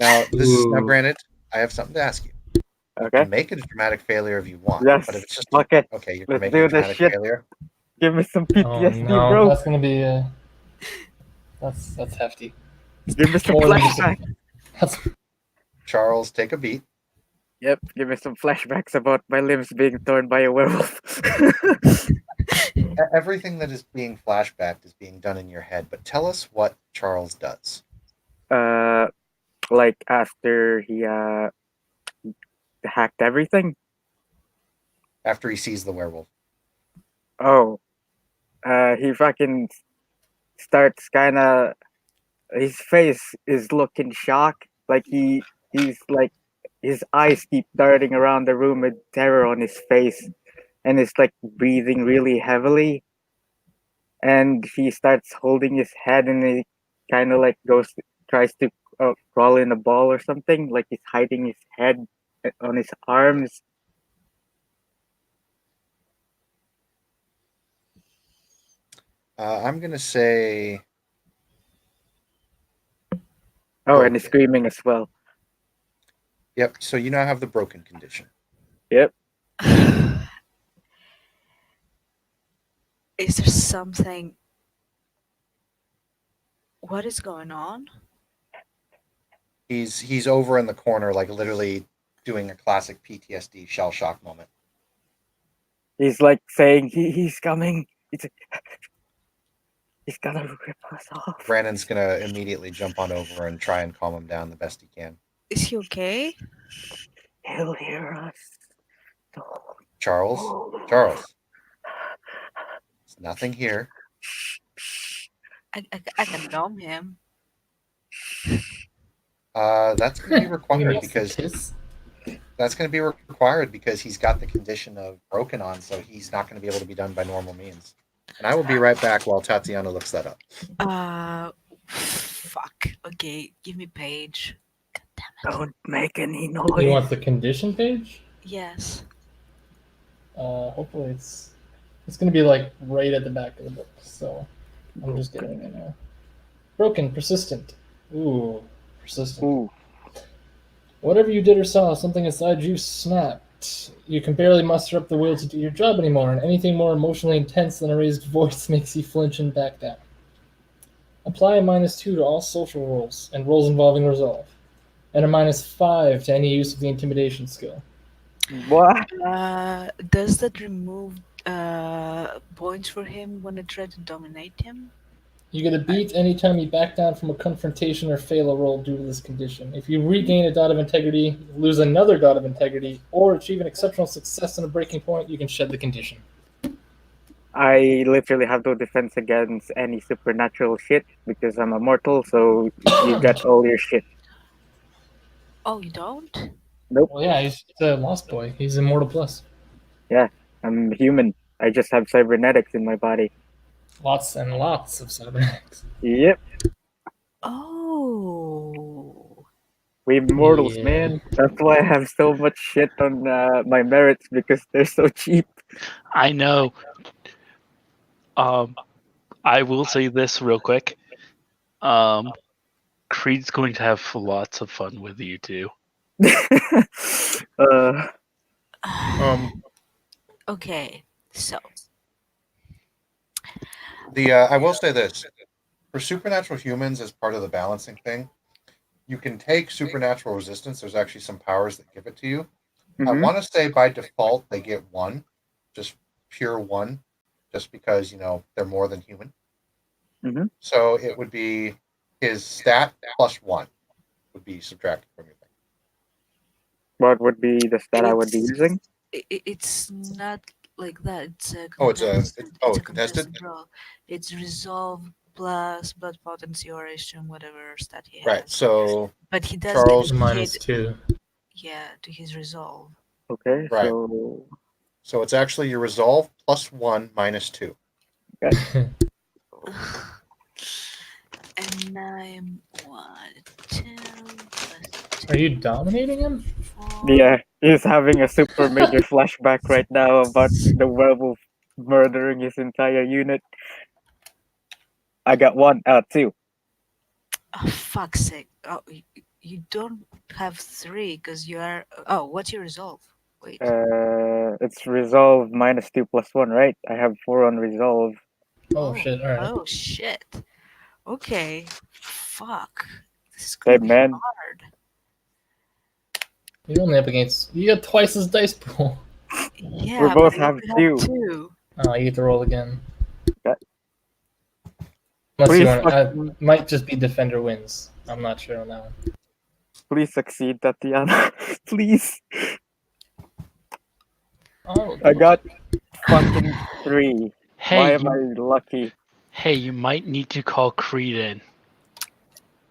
Now this is now Ooh. granted. I have something to ask you. You Okay. can make it a dramatic failure if you want. Yes. But if it's just Fuck it. okay, you Let's can make do it a this dramatic shit. failure. Give me some Oh PTSD, no, bro. that's gonna be that's hefty. Give me some Or maybe some- flashbacks. That's Charles, take a beat. Yep. Give me some flashbacks about my limbs being torn by a werewolf. Everything that is being flashbacked is being done in your head. But tell us what Charles does. Like after he hacked everything. After he sees the werewolf. Oh, he fucking starts kind of. His face is looking shocked, like he's like his eyes keep darting around the room with terror on his face, and is like breathing really heavily. And he starts holding his head, and he kind of like tries to crawl in a ball or something, like he's hiding his head on his arms. I'm gonna say Oh, and he's broken. screaming as well. Yep. So you now have the broken condition. Yep. Is there something? What is going on? He's over in the corner, like literally doing a classic PTSD shell shock moment. He's like saying he's coming. He's gonna rip us off. Brandon's gonna immediately jump on over and try and calm him down the best he can. Is he okay? He'll hear us. Charles, Oh. Charles, there's nothing here. I can numb him. That's gonna be He required needs to because kiss. that's gonna be required because he's got the condition of broken on, so he's not gonna be able to be done by normal means. And I will be right back while Tatiana looks that up. Fuck. Okay, give me page. God damn it. Don't make any He noise. wants the condition page. Yes. Hopefully it's gonna be like right at the back of the book. So I'm just getting it now. Broken, persistent. Ooh, persistent. Ooh. Whatever you did or saw, something inside you snapped. You can barely muster up the will to do your job anymore, and anything more emotionally intense than a raised voice makes you flinch and back down. Apply a -2 to all social rolls and rolls involving resolve, and a -5 to any use of the intimidation skill. What? Does that remove points for him when I try to dominate him? You get a beat anytime you back down from a confrontation or fail a roll due to this condition. If you regain a dot of integrity, lose another dot of integrity, or achieve an exceptional success on a breaking point, you can shed the condition. I literally have no defense against any supernatural shit because I'm a mortal, so you got all your shit. Oh, you don't? Well, yeah, he's a Lost Boy. He's Immortal Plus. I'm human. I just have cybernetics in my body. Lots and lots of cybernetics. Yep. Oh. We mortals, Yeah. man. That's why I have so much shit on my merits because they're so cheap. I know. I will say this real quick. Creed's going to have lots of fun with you too. Okay, so I will say this: for supernatural humans, as part of the balancing thing, you can take supernatural resistance. There's actually some powers that give it to you. I Mhm. want to say by default they get 1, just pure 1, just because they're more than human. Mhm. So it would be his stat plus 1 would be subtracted from your thing. What would be the stat I would be using? it's not like that. It's a Oh, it's a- contested- it's- oh, it's a contested? contested roll. It's resolve plus blood potency or action, whatever stat he has. Right. So But he does Charles- dedicate, -2. yeah, to his resolve. Okay, Right. so it's actually your resolve plus 1 minus 2. And I'm 1, 2, plus Are you dominating him? 4. yeah, he's having a super major flashback right now about the werewolf murdering his entire unit. I got 2. Oh, fuck's sake. Oh, you don't have 3 because you are. Oh, what's your resolve? Wait. It's resolve -2 plus 1, right? I have 4 on resolve. Oh shit! All right. Oh, shit. Okay. Fuck. This is Hey, gonna be man. hard. You're only up against. You got twice his dice pool. Yeah, We both but I have only 2. 2. Oh, you get to roll again. Okay. Unless Please you want, fucking- might just be defender wins. I'm not sure on that one. Please succeed, Tatiana. Please. Oh, I got fucking 3. Hey, Why am I lucky? hey, you might need to call Creed in.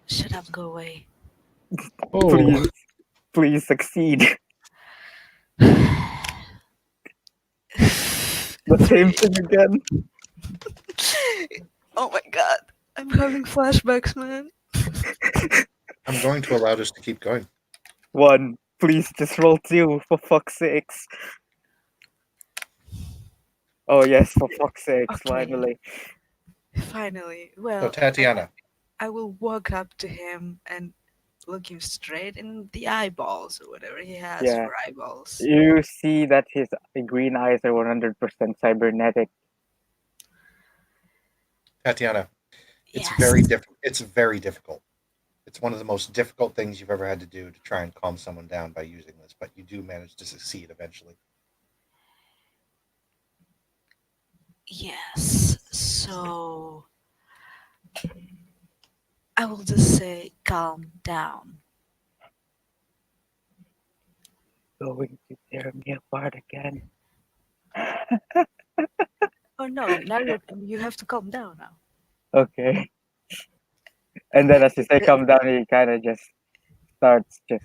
Shut up, go away. Oh, Please succeed. The same thing again. Oh my god. I'm having flashbacks, man. I'm going to allow this to keep going. 1. Please just roll 2, for fuck's sakes. Oh yes, for fuck's sakes, Okay. finally. Finally. So, Well, Tatiana, I will walk up to him and look him straight in the eyeballs or whatever he has Yeah. for eyeballs. You see that his green eyes are 100% cybernetic. Tatiana, it's Yes. It's very difficult. It's one of the most difficult things you've ever had to do to try and calm someone down by using this, but you do manage to succeed eventually. Yes. So I will just say calm down. Going to tear me apart again. Oh no, now you have to calm down now. Okay. And then as you say calm down, he kind of just starts just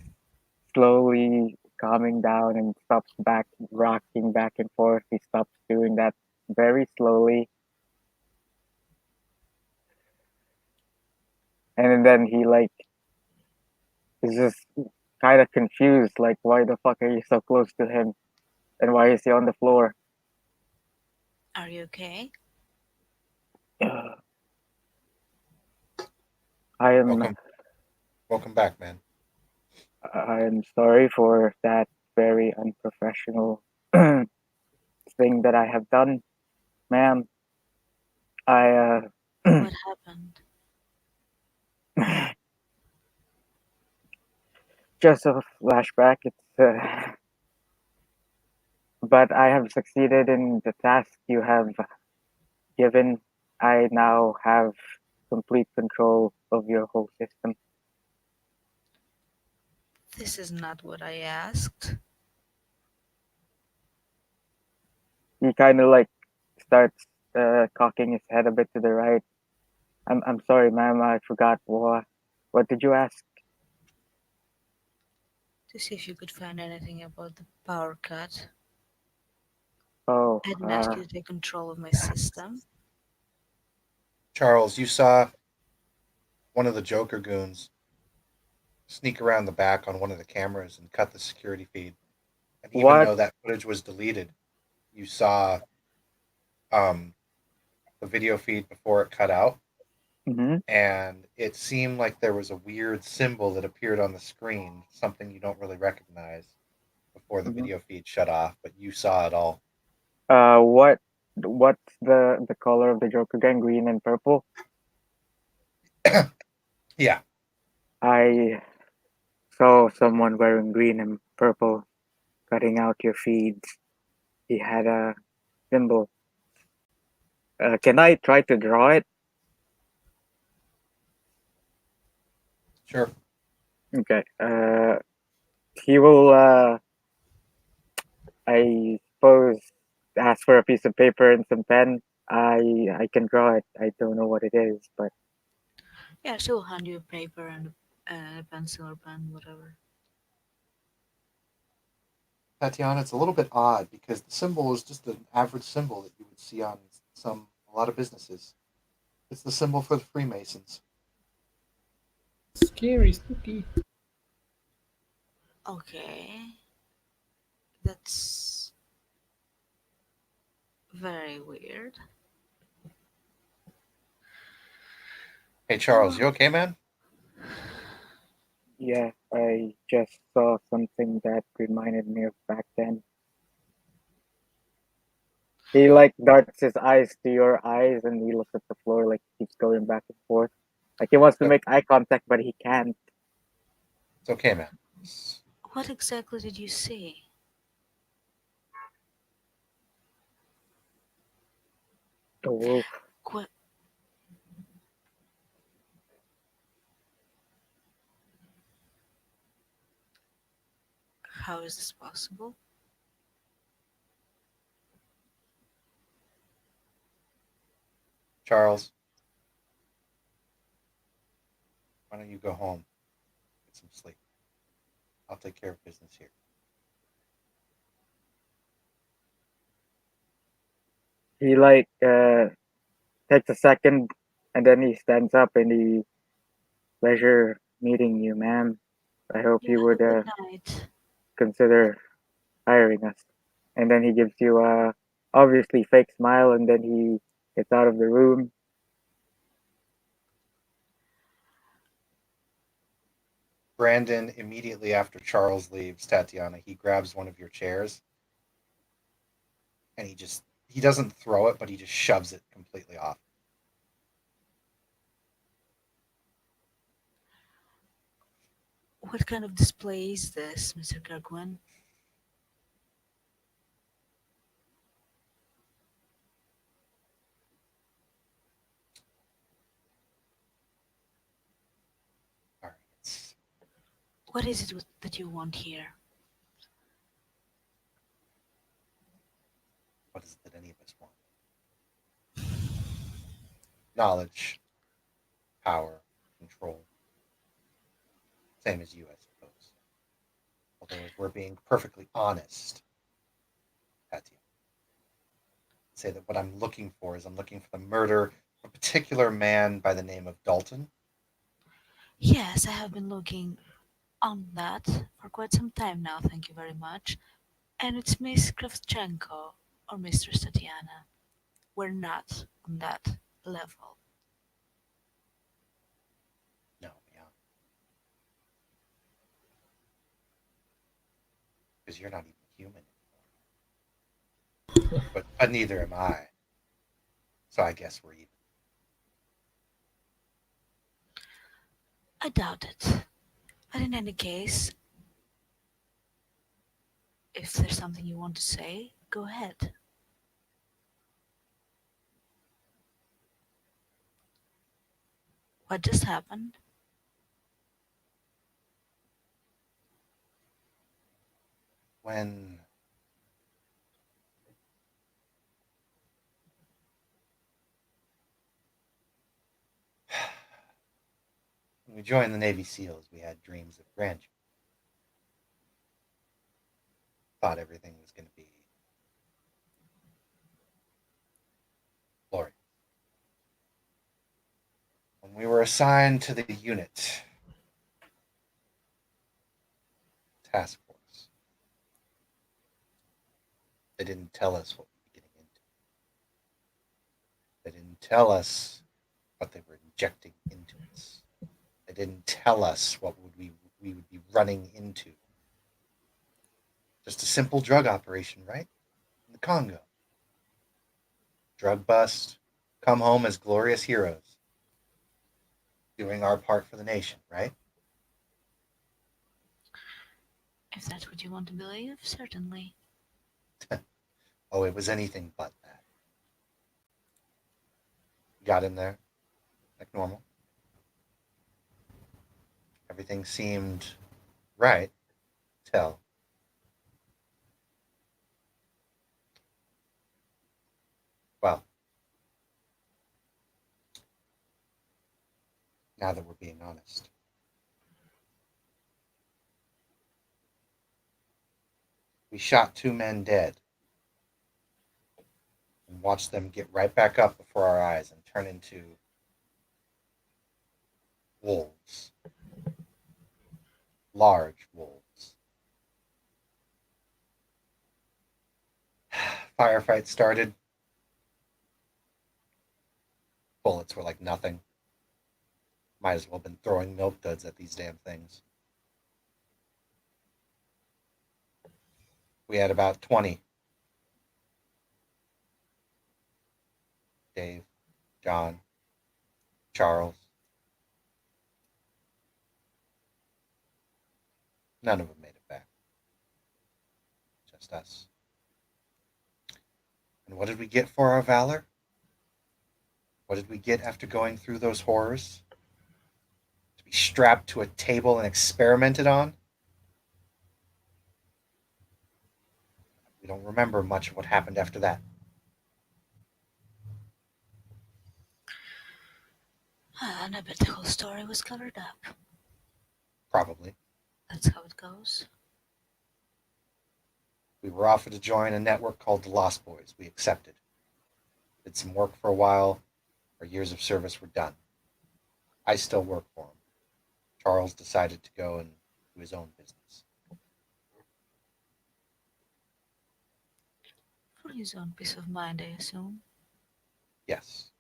slowly calming down and stops back, rocking back and forth. He stops doing that very slowly. And then he like is just kind of confused, like why the fuck are you so close to him? And why is he on the floor? Are you okay? I am Welcome back, man. sorry for that very unprofessional thing that I have done, ma'am. I What happened? just a flashback. But I have succeeded in the task you have given. I now have complete control of your whole system. This is not what I asked. He kind of like starts cocking his head a bit to the right. I'm sorry, ma'am. I forgot. What did you ask? To see if you could find anything about the power cut. Oh, I didn't ask you to take control of my system. Charles, you saw one of the Joker goons sneak around the back on one of the cameras and cut the security feed. And even What? though that footage was deleted, you saw the video feed before it cut out, hmm and it seemed like there was a weird symbol that appeared on the screen, something you don't really recognize before the hmm video feed shut off, but you saw it all. What's the color of the Joker gun? Green and purple. Yeah. I saw someone wearing green and purple cutting out your feeds. He had a symbol. Can I try to draw it? Sure. Okay. He will. I suppose ask for a piece of paper and some pen. I can draw it. I don't know what it is, but Yeah, she'll hand you a paper and a pencil or pen, whatever. Tatiana, it's a little bit odd because the symbol is just an average symbol that you would see on a lot of businesses. It's the symbol for the Freemasons. Scary, spooky. Okay. That's very weird. Hey, Charles, you okay, man? yeah, I just saw something that reminded me of back then. He like darts his eyes to your eyes and he looks at the floor like keeps going back and forth. Like he wants to Good. make eye contact but he can't. It's okay, man. What exactly did you see? The wolf. Qu- How is this possible? Charles, why don't you go home, get some sleep? I'll take care of business here. he like takes a second and then he stands up and he pleasure meeting you, ma'am. I hope Yeah, you would good night. consider hiring us. And then he gives you a obviously fake smile and then he gets out of the room. Brandon, immediately after Charles leaves, Tatiana, he grabs one of your chairs and he doesn't throw it, but he just shoves it completely off. What kind of display is this, Mr. Kirkwan? All right, it's What is it that you want here? what is it that any of us want? Knowledge, power, control. Same as you, I suppose. Although, if we're being perfectly honest, Tatiana, I'd say that what I'm looking for is I'm looking for the murder of a particular man by the name of Dalton. Yes, I have been looking on that for quite some time now, thank you very much. And it's Miss Kravchenko or Mistress Tatiana. We're not on that level. No, yeah. Because you're not even human anymore. But neither am I. So I guess we're even. I doubt it. But in any case, if there's something you want to say, go ahead. What just happened? When we joined the Navy SEALs, we had dreams of grandeur. Thought everything was going to be glorious. When we were assigned to the unit task force, they didn't tell us what we'd be getting into. They didn't tell us what they were injecting into us. They didn't tell us what we would be running into. Just a simple drug operation, right? In the Congo. Drug bust, come home as glorious heroes, doing our part for the nation, right? If that's what you want to believe, certainly. Oh, it was anything but that. Got in there like normal. Everything seemed right till well, now that we're being honest. We shot 2 men dead and watched them get right back up before our eyes and turn into wolves. Large wolves. Firefight started. Bullets were like nothing. Might as well have been throwing milk duds at these damn things. We had about 20. Dave, John, Charles. None of them made it back. Just us. And what did we get for our valor? What did we get after going through those horrors? To be strapped to a table and experimented on? We don't remember much of what happened after that. And I bet the whole story was covered up. Probably. That's how it goes. We were offered to join a network called the Lost Boys. We accepted. did some work for a while. Our years of service were done. I still work for him. Charles decided to go and do his own business. For his own peace of mind, I assume. Yes.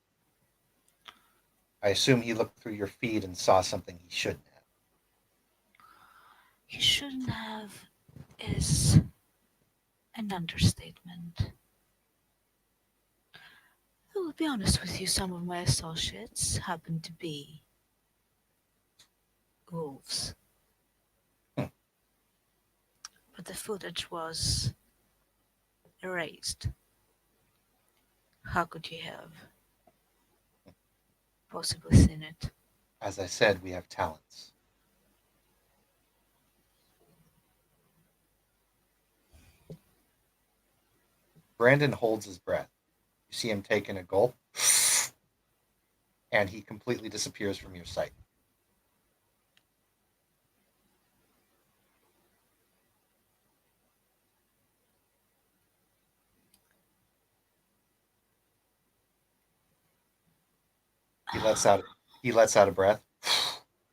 I assume he looked through your feed and saw something he shouldn't have. He shouldn't have is an understatement. I will be honest with you, some of my associates happen to be wolves. Hmm. But the footage was erased. How could you have possibly seen it? As I said, we have talents. Brandon holds his breath. You see him taking a gulp, and he completely disappears from your sight. He lets out a breath,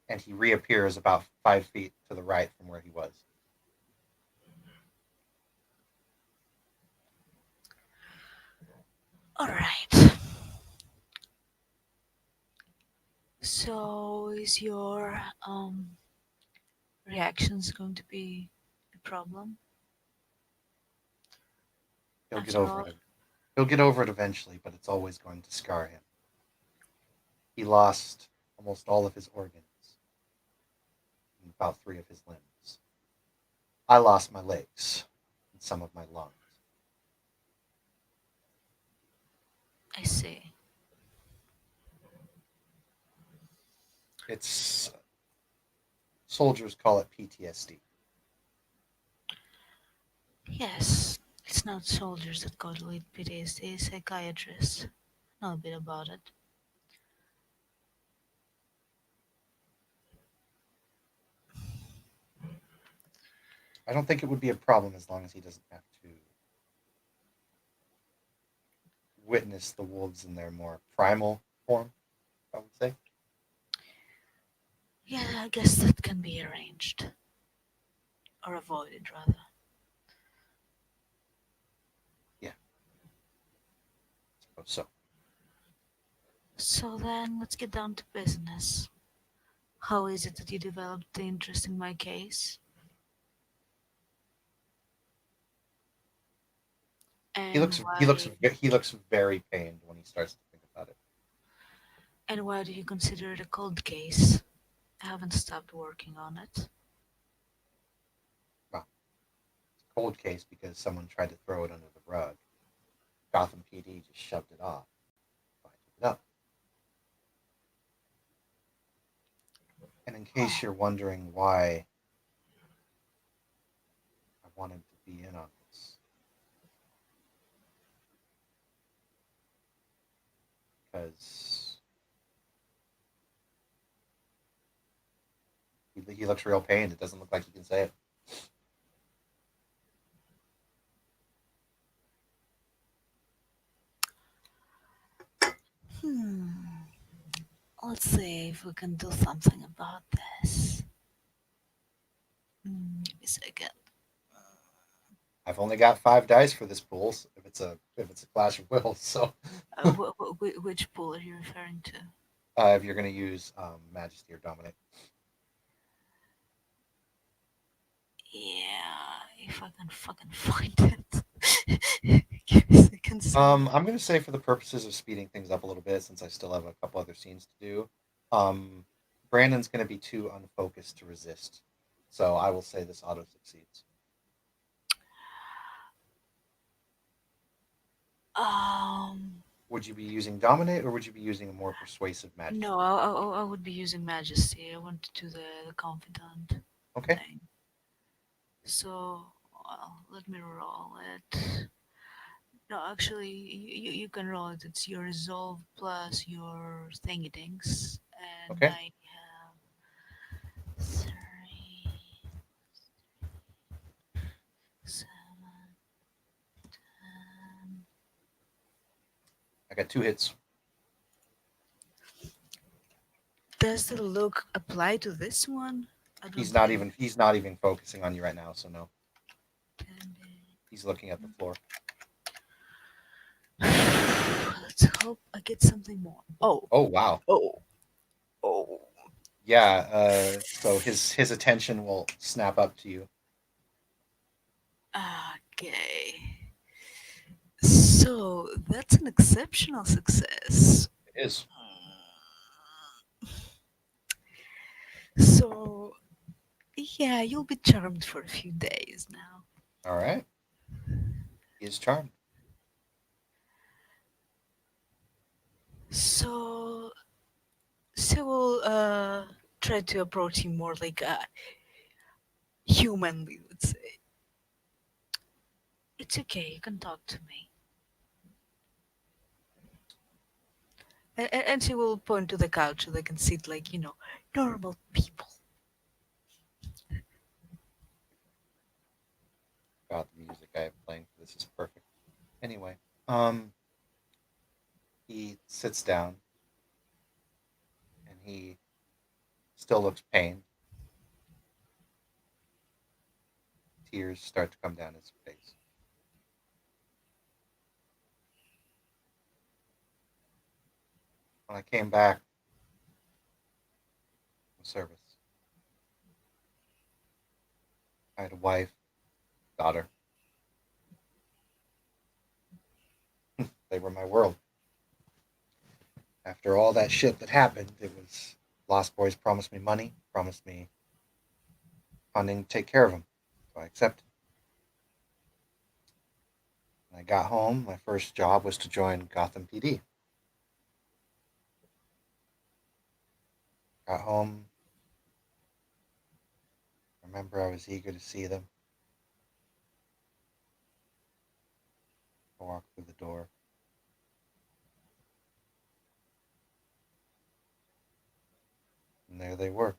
and he reappears about 5 feet to the right from where he was. All right. So is your reactions going to be a problem? He'll get After over all- it. He'll get over it eventually, but it's always going to scar him. He lost almost all of his organs and about 3 of his limbs. I lost my legs and some of my lungs. I see. It's soldiers call it PTSD. Yes, it's not soldiers that go to lead PTSD, psychiatrists. Know a bit about it. I don't think it would be a problem as long as he doesn't have to witness the wolves in their more primal form, I would say. Yeah, I guess that can be arranged. Or avoided, rather. So, So then, let's get down to business. How is it that you developed the interest in my case? he looks And he looks why, he looks very pained when he starts to think about it. and why do you consider it a cold case? I haven't stopped working on it. Well, it's a cold case because someone tried to throw it under the rug. Gotham PD just shoved it off. So I took it up. And in case you're wondering why I wanted to be in on this, because he looks real pained. It doesn't look like he can say it. Hmm. Let's see if we can do something about this. Give me a second. I've only got 5 dice for this pool. So if it's a clash of wills, so Which pool are you referring to? if you're going to use Majesty or Dominate, Yeah, if I can fucking find it. Give me a second. I'm going to say for the purposes of speeding things up a little bit, since I still have a couple other scenes to do, Brandon's going to be too unfocused to resist. So I will say this auto succeeds. Would you be using Dominate or would you be using a more persuasive Majesty? No, I would be using Majesty. I want to do the confidant Okay. thing. So, well, let me roll it. No, actually, you can roll it. It's your resolve plus your thingy things. And Okay. I have 3, 7, 10. I got 2 hits. Does the look apply to this one? I don't He's not think. even focusing on you right now, so no. 10. He's looking at the floor. Let's hope I get something more. Oh, Oh wow. oh, oh. Yeah, so his attention will snap up to you. Okay. So that's an exceptional success. It is. So, yeah, you'll be charmed for a few days now. All right. He is charmed. So, we'll try to approach him more like a human, we would say. It's okay, you can talk to me. And she will point to the couch so they can sit like, normal people. God, the music I have playing for this is perfect. Anyway, he sits down and he still looks pained. Tears start to come down his face. When I came back from service, I had a wife, daughter. They were my world. After all that shit that happened, it was Lost Boys promised me money, promised me funding to take care of them. So I accepted. When I got home, my first job was to join Gotham PD. Got home. I remember I was eager to see them. I walked through the door. And there they were.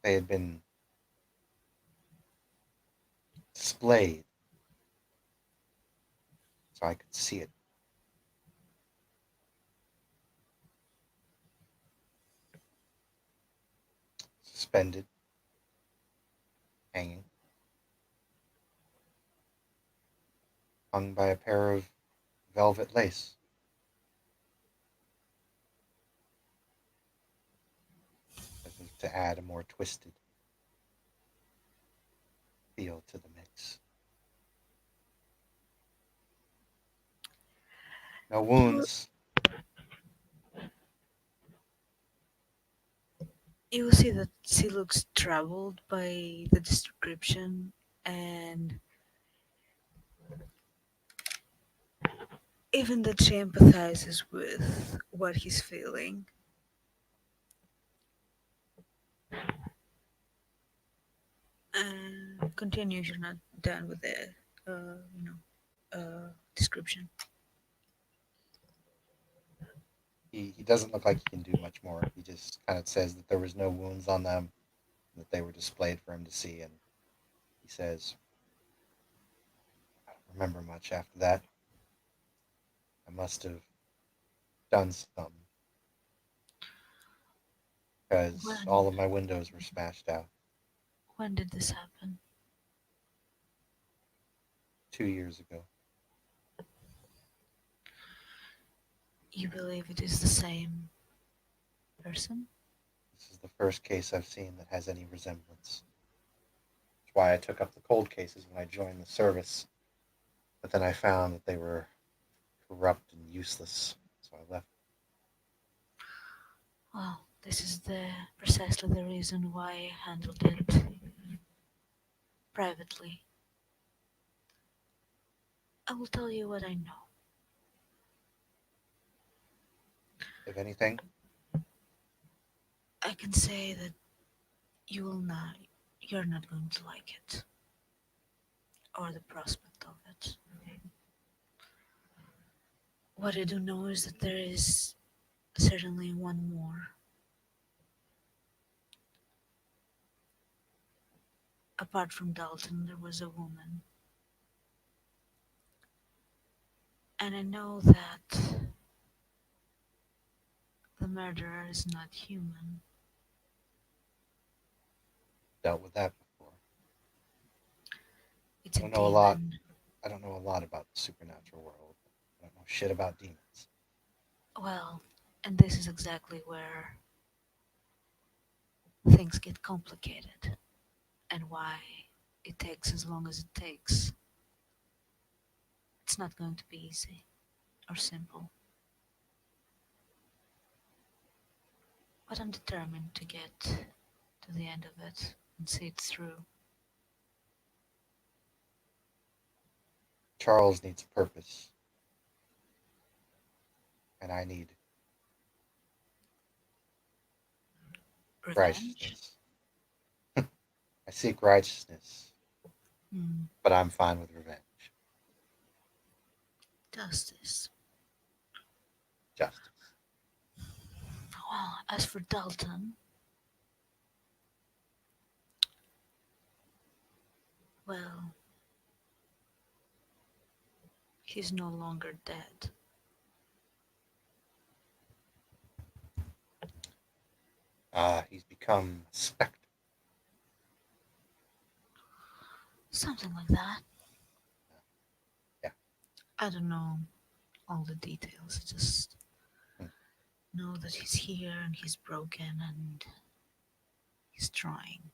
They had been displayed so I could see it. Suspended, hanging, hung by a pair of velvet lace. As if to add a more twisted feel to the mix. No wounds. You will see that she looks troubled by the description, and even that she empathizes with what he's feeling. And continue if you're not done with the, description. He doesn't look like he can do much more. He just kind of says that there was no wounds on them, that they were displayed for him to see, and he says, I don't remember much after that. I must have done something because When? all of my windows were smashed out When did this happen? 2 years ago. You believe it is the same person? This is the first case I've seen that has any resemblance. That's why I took up the cold cases when I joined the service. But then I found that they were corrupt and useless, so I left. Well, this is precisely the reason why I handled it privately. I will tell you what I know. If anything, I can say that you're not going to like it. Or the prospect of it. What I do know is that there is certainly one more. apart from Dalton, there was a woman. And I know that the murderer is not human. Dealt with that before. It's I a don't know a lot. demon. I don't know a lot about the supernatural world. I don't know shit about demons. Well, and this is exactly where things get complicated and why it takes as long as it takes. It's not going to be easy or simple. But I'm determined to get to the end of it and see it through. Charles needs purpose, and I need Revenge? righteousness. I seek righteousness, Hmm. but I'm fine with revenge. Justice. Justice. Well, as for Dalton, well, he's no longer dead. He's become a specter. Something like that. Yeah. I don't know all the details. I just Hmm. know that he's here and he's broken and he's trying.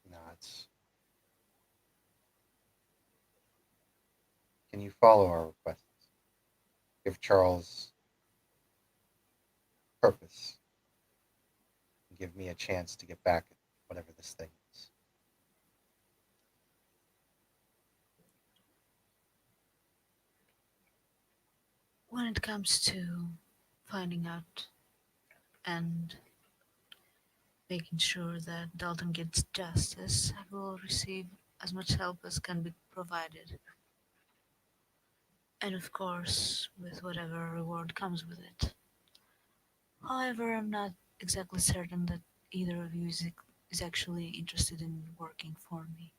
No, it's. Can you follow our requests? Give Charles purpose. And give me a chance to get back at whatever this thing is. When it comes to finding out and making sure that Dalton gets justice, I will receive as much help as can be provided. And of course, with whatever reward comes with it. However, I'm not exactly certain that either of you is actually interested in working for me.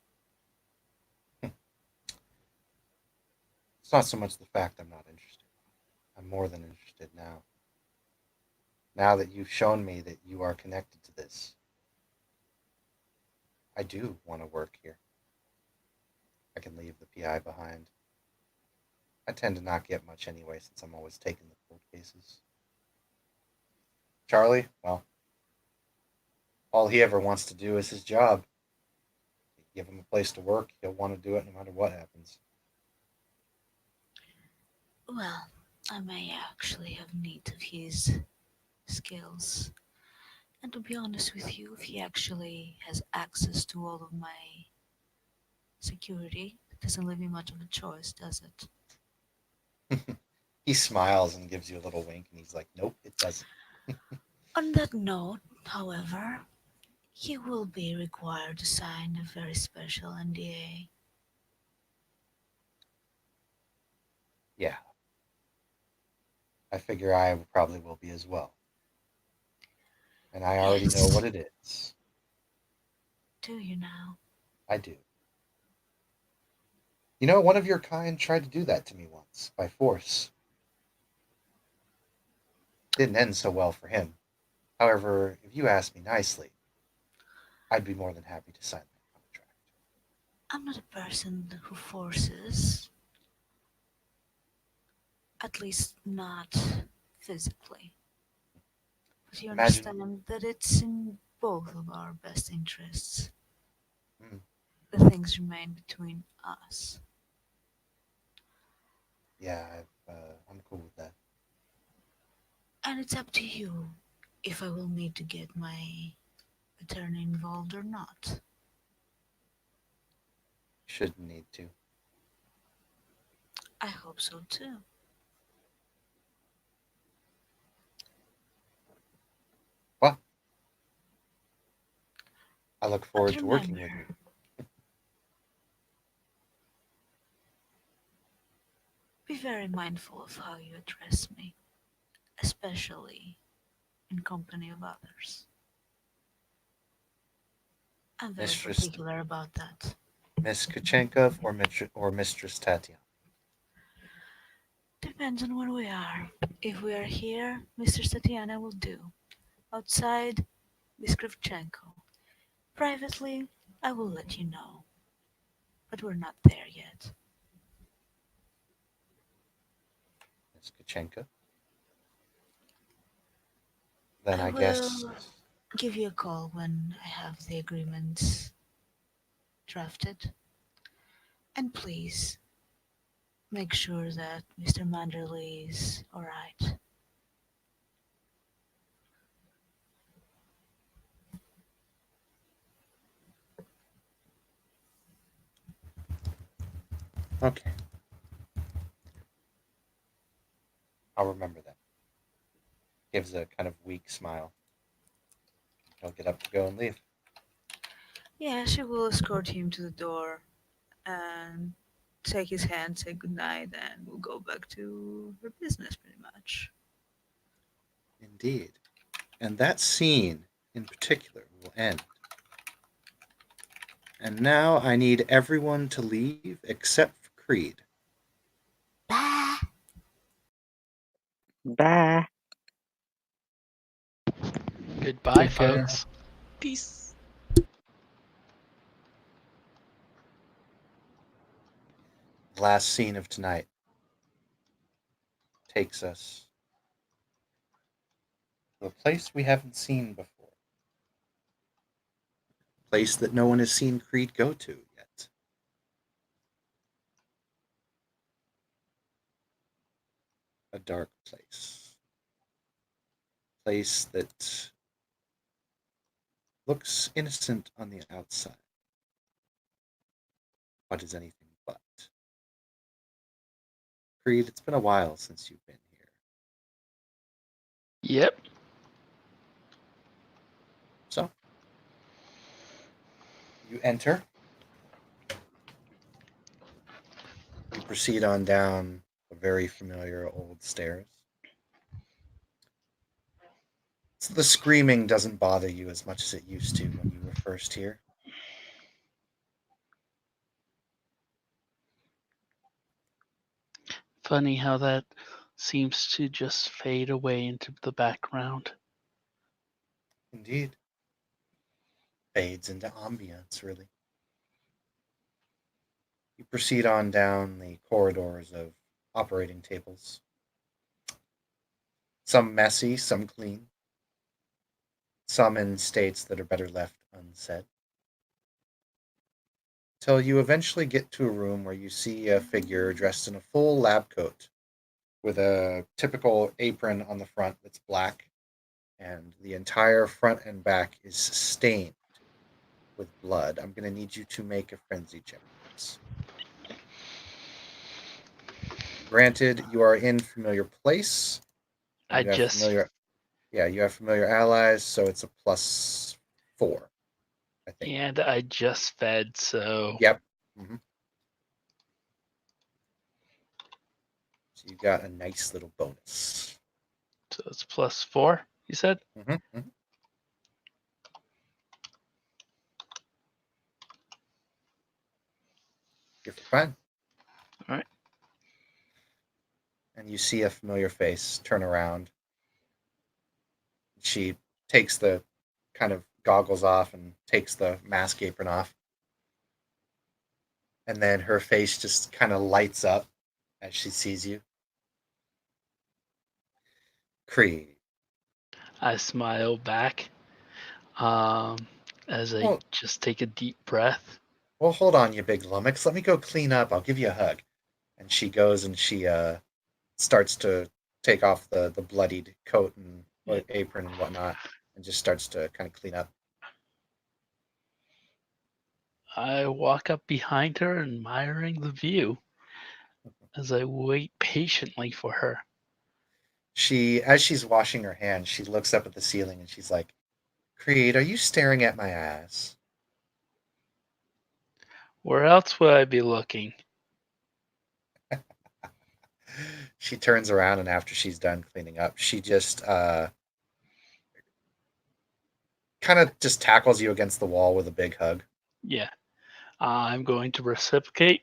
It's not so much the fact I'm not interested. I'm more than interested now. Now that you've shown me that you are connected to this, I do want to work here. I can leave the PI behind. I tend to not get much anyway since I'm always taking the cold cases. Charlie, well, all he ever wants to do is his job. You give him a place to work, he'll want to do it no matter what happens. Well, I may actually have need of his skills. And to be honest with you, if he actually has access to all of my security, it doesn't leave me much of a choice, does it? He smiles and gives you a little wink, and he's like, nope, it doesn't. On that note, however, you will be required to sign a very special NDA. Yeah. I figure I probably will be as well. And I already know Yes. what it is. Do you now? I do. You know, one of your kind tried to do that to me once, by force. Didn't end so well for him. However, if you ask me nicely, I'd be more than happy to sign that contract. I'm not a person who forces, at least not physically. But you Imagine. understand that it's in both of our best interests. Hmm. The things remain between us. Yeah, I'm cool with that. And it's up to you if I will need to get my attorney involved or not. Shouldn't need to. I hope so too. Well, I look But forward to working with remember, you. be very mindful of how you address me. especially in company of others. I'm very Mistress particular about that. Miss Kuchenkov or Mistress Tatiana? Depends on where we are. If we are here, Mr. Tatiana will do. Outside, Miss Kravchenko. Privately, I will let you know. But we're not there yet. Miss Kuchenkov? Then I I guess will give you a call when I have the agreements drafted. And please, make sure that Mr. Manderley is alright. okay. I'll remember that. Gives a kind of weak smile. He'll get up to go and leave. Yeah, she will escort him to the door and take his hand, say goodnight, and we'll go back to her business pretty much. Indeed. And that scene in particular will end. And now I need everyone to leave except for Creed. Bye! Bye. Goodbye, Take care. folks. Peace. The last scene of tonight takes us to a place we haven't seen before. A place that no one has seen Creed go to yet. A dark place. A place that looks innocent on the outside, but is anything but. Creed, it's been a while since you've been here. Yep. So, you enter. You proceed on down the very familiar old stairs. So the screaming doesn't bother you as much as it used to when you were first here. Funny how that seems to just fade away into the background. Indeed. Fades into ambience, really. You proceed on down the corridors of operating tables. Some messy, some clean. Some in states that are better left unsaid. Till you eventually get to a room where you see a figure dressed in a full lab coat with a typical apron on the front that's black, and the entire front and back is stained with blood. I'm going to need you to make a frenzy check. Please. Granted, you are in familiar place. I You have just you have familiar allies, so it's a +4, I think. and I just fed, so Yep. hmm So you got a nice little bonus. so it's +4. You said Mm-hmm. You're fine. All right. And you see a familiar face turn around. She takes the kind of goggles off and takes the mask apron off. And then her face just kind of lights up as she sees you. Creed. I smile back as I Oh. just take a deep breath. Well, hold on, you big lummox. Let me go clean up. I'll give you a hug. And she goes and she starts to take off the bloodied coat and apron and whatnot, and just starts to kind of clean up. I walk up behind her, admiring the view as I wait patiently for her. As she's washing her hands, she looks up at the ceiling and she's like, Creed, are you staring at my ass? Where else would I be looking? She turns around, and after she's done cleaning up, she just kind of just tackles you against the wall with a big hug. Yeah. I'm going to reciprocate,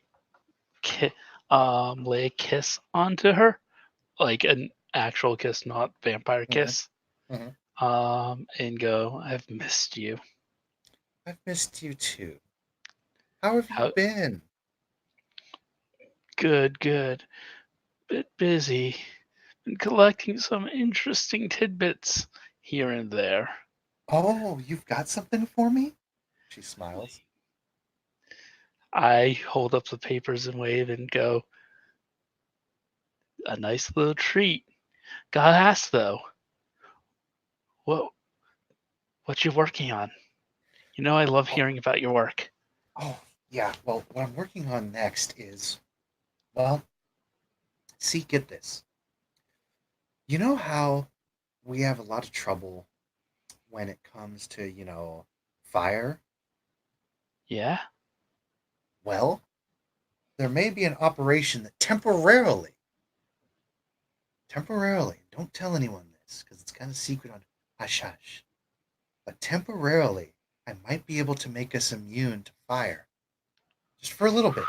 lay a kiss onto her, like an actual kiss, not vampire kiss. Mhm. And go, I've missed you. I've missed you too. How have you How been? good, good. Bit busy. Been collecting some interesting tidbits here and there. Oh, you've got something for me? She smiles. I hold up the papers and wave and go, a nice little treat. Gotta ask though, what what you working on? You know I love Oh, hearing about your work. oh, yeah. Well, what I'm working on next is, well, see, get this. You know how we have a lot of trouble when it comes to, fire? Yeah? Well, there may be an operation that temporarily, don't tell anyone this because it's kind of secret on hush hush, but temporarily, I might be able to make us immune to fire. Just for a little bit.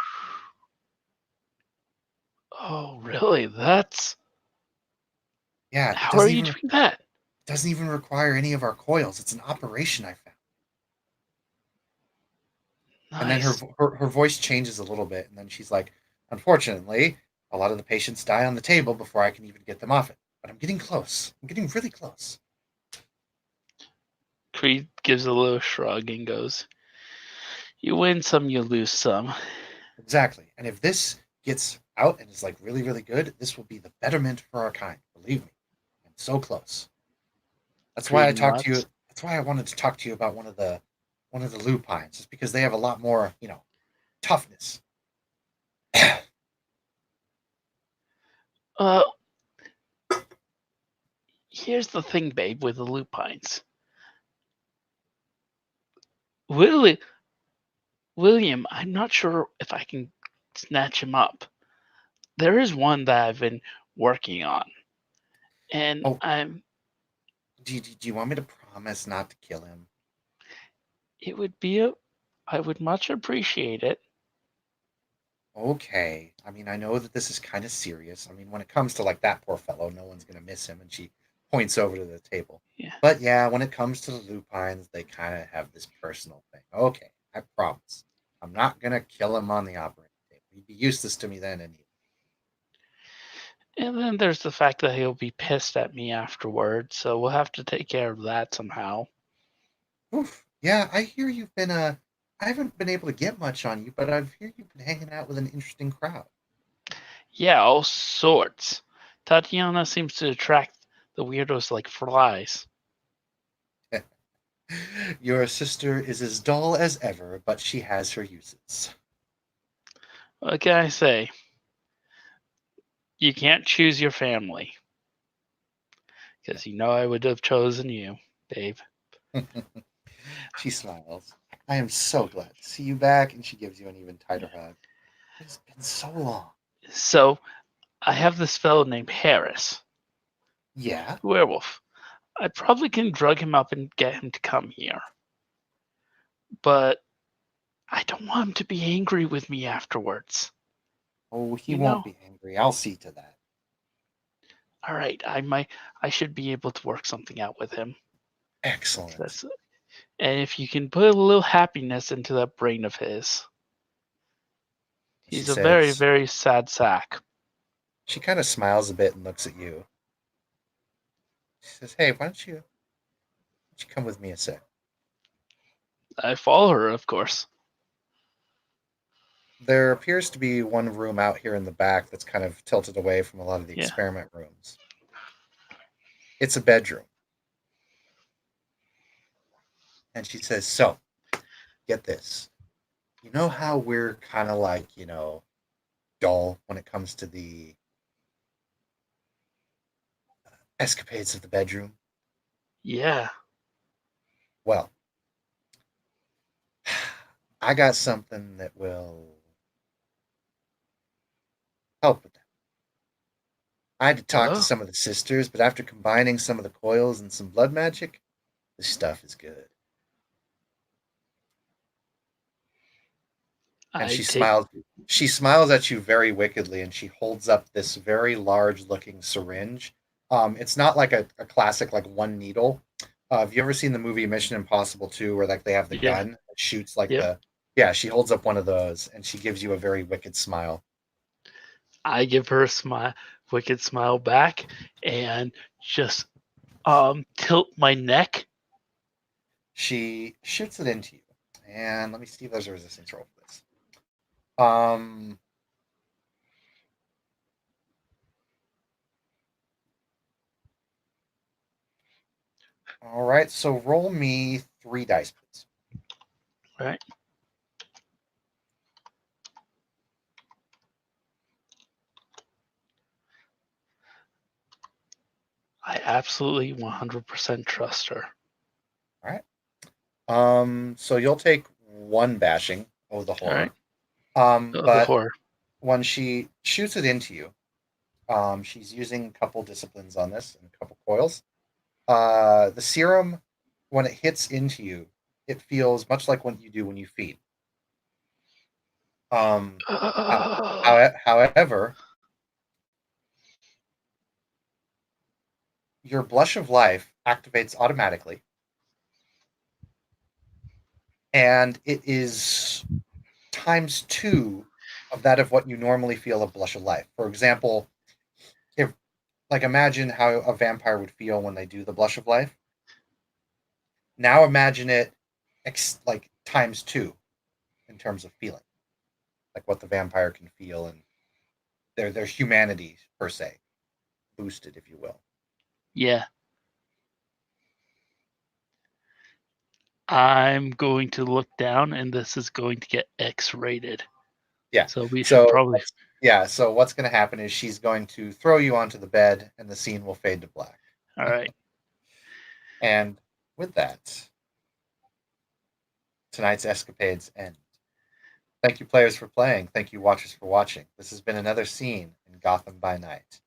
Oh, really? That's Yeah, it how are you doing that? doesn't even require any of our coils. It's an operation I found. And then Nice. her voice changes a little bit, and then she's like, "Unfortunately, a lot of the patients die on the table before I can even get them off it. But I'm getting close. I'm getting really close." Creed gives a little shrug and goes, you win some, you lose some. Exactly. And if this gets out and is like really, really good, this will be the betterment for our kind. Believe me, I'm so close. That's why I Creed talked to you. nods. That's why I wanted to talk to you about one of the lupines, just because they have a lot more, toughness. Uh, here's the thing, babe, with the lupines. Willie, William, I'm not sure if I can snatch him up. There is one that I've been working on, and Oh, do you want me to promise not to kill him? it would be a, I would much appreciate it. Okay. I mean, I know that this is kind of serious. I mean, when it comes to like that poor fellow, no one's gonna miss him. And she points over to the table. Yeah. But yeah, when it comes to the lupines, they kind of have this personal thing. Okay, I promise. I'm not gonna kill him on the operating table. He'd be useless to me then anyway. And then there's the fact that he'll be pissed at me afterward, so we'll have to take care of that somehow. Oof. Yeah, I hear you've been I haven't been able to get much on you, but I hear you've been hanging out with an interesting crowd. Yeah, all sorts. Tatiana seems to attract the weirdos like flies. Your sister is as dull as ever, but she has her uses. What can I say? You can't choose your family. Because you know I would have chosen you, babe. She smiles. I am so glad to see you back, and she gives you an even tighter hug. It's been so long. So, I have this fellow named Harris, Yeah? werewolf. I probably can drug him up and get him to come here. But I don't want him to be angry with me afterwards. Oh, he You won't know? be angry. I'll see to that. All right, I should be able to work something out with him. Excellent. That's, and if you can put a little happiness into that brain of his, She he's a very, says, very sad sack. she kind of smiles a bit and looks at you. She says, "Hey, why don't you come with me a sec?" I follow her, of course. There appears to be one room out here in the back that's kind of tilted away from a lot of the Yeah. experiment rooms. It's a bedroom. And she says, "So, get this. You know how we're kind of like, dull when it comes to the escapades of the bedroom? Yeah. Well, I got something that will help with that. I had to talk Oh. to some of the sisters, but after combining some of the coils and some blood magic, this stuff is good. And I she take smiles. She smiles at you very wickedly, and she holds up this very large-looking syringe. It's not like a classic like one needle. Have you ever seen the movie Mission Impossible 2, where like they have the Yeah. gun that shoots like Yep. the yeah? She holds up one of those, and she gives you a very wicked smile. I give her a wicked smile back, and just tilt my neck. She shoots it into you, and let me see if there's a resistance roll for this. Um, all right, so roll me 3 dice, please. Right. I absolutely 100% trust her. So you'll take 1 bashing of the horror. Alright. The But horror. when she shoots it into you, she's using a couple disciplines on this and a couple coils. The serum, when it hits into you, it feels much like what you do when you feed. However, your blush of life activates automatically, and it is times 2 of that of what you normally feel a blush of life. For example, if like imagine how a vampire would feel when they do the blush of life. Now imagine it like times 2 in terms of feeling, like what the vampire can feel, and their humanity per se boosted, if you will. Yeah. I'm going to look down, and this is going to get X-rated. Yeah. So we should So probably. yeah. So what's going to happen is she's going to throw you onto the bed, and the scene will fade to black. All right. And with that, tonight's escapades end. Thank you, players, for playing. Thank you, watchers, for watching. This has been another scene in Gotham by Night.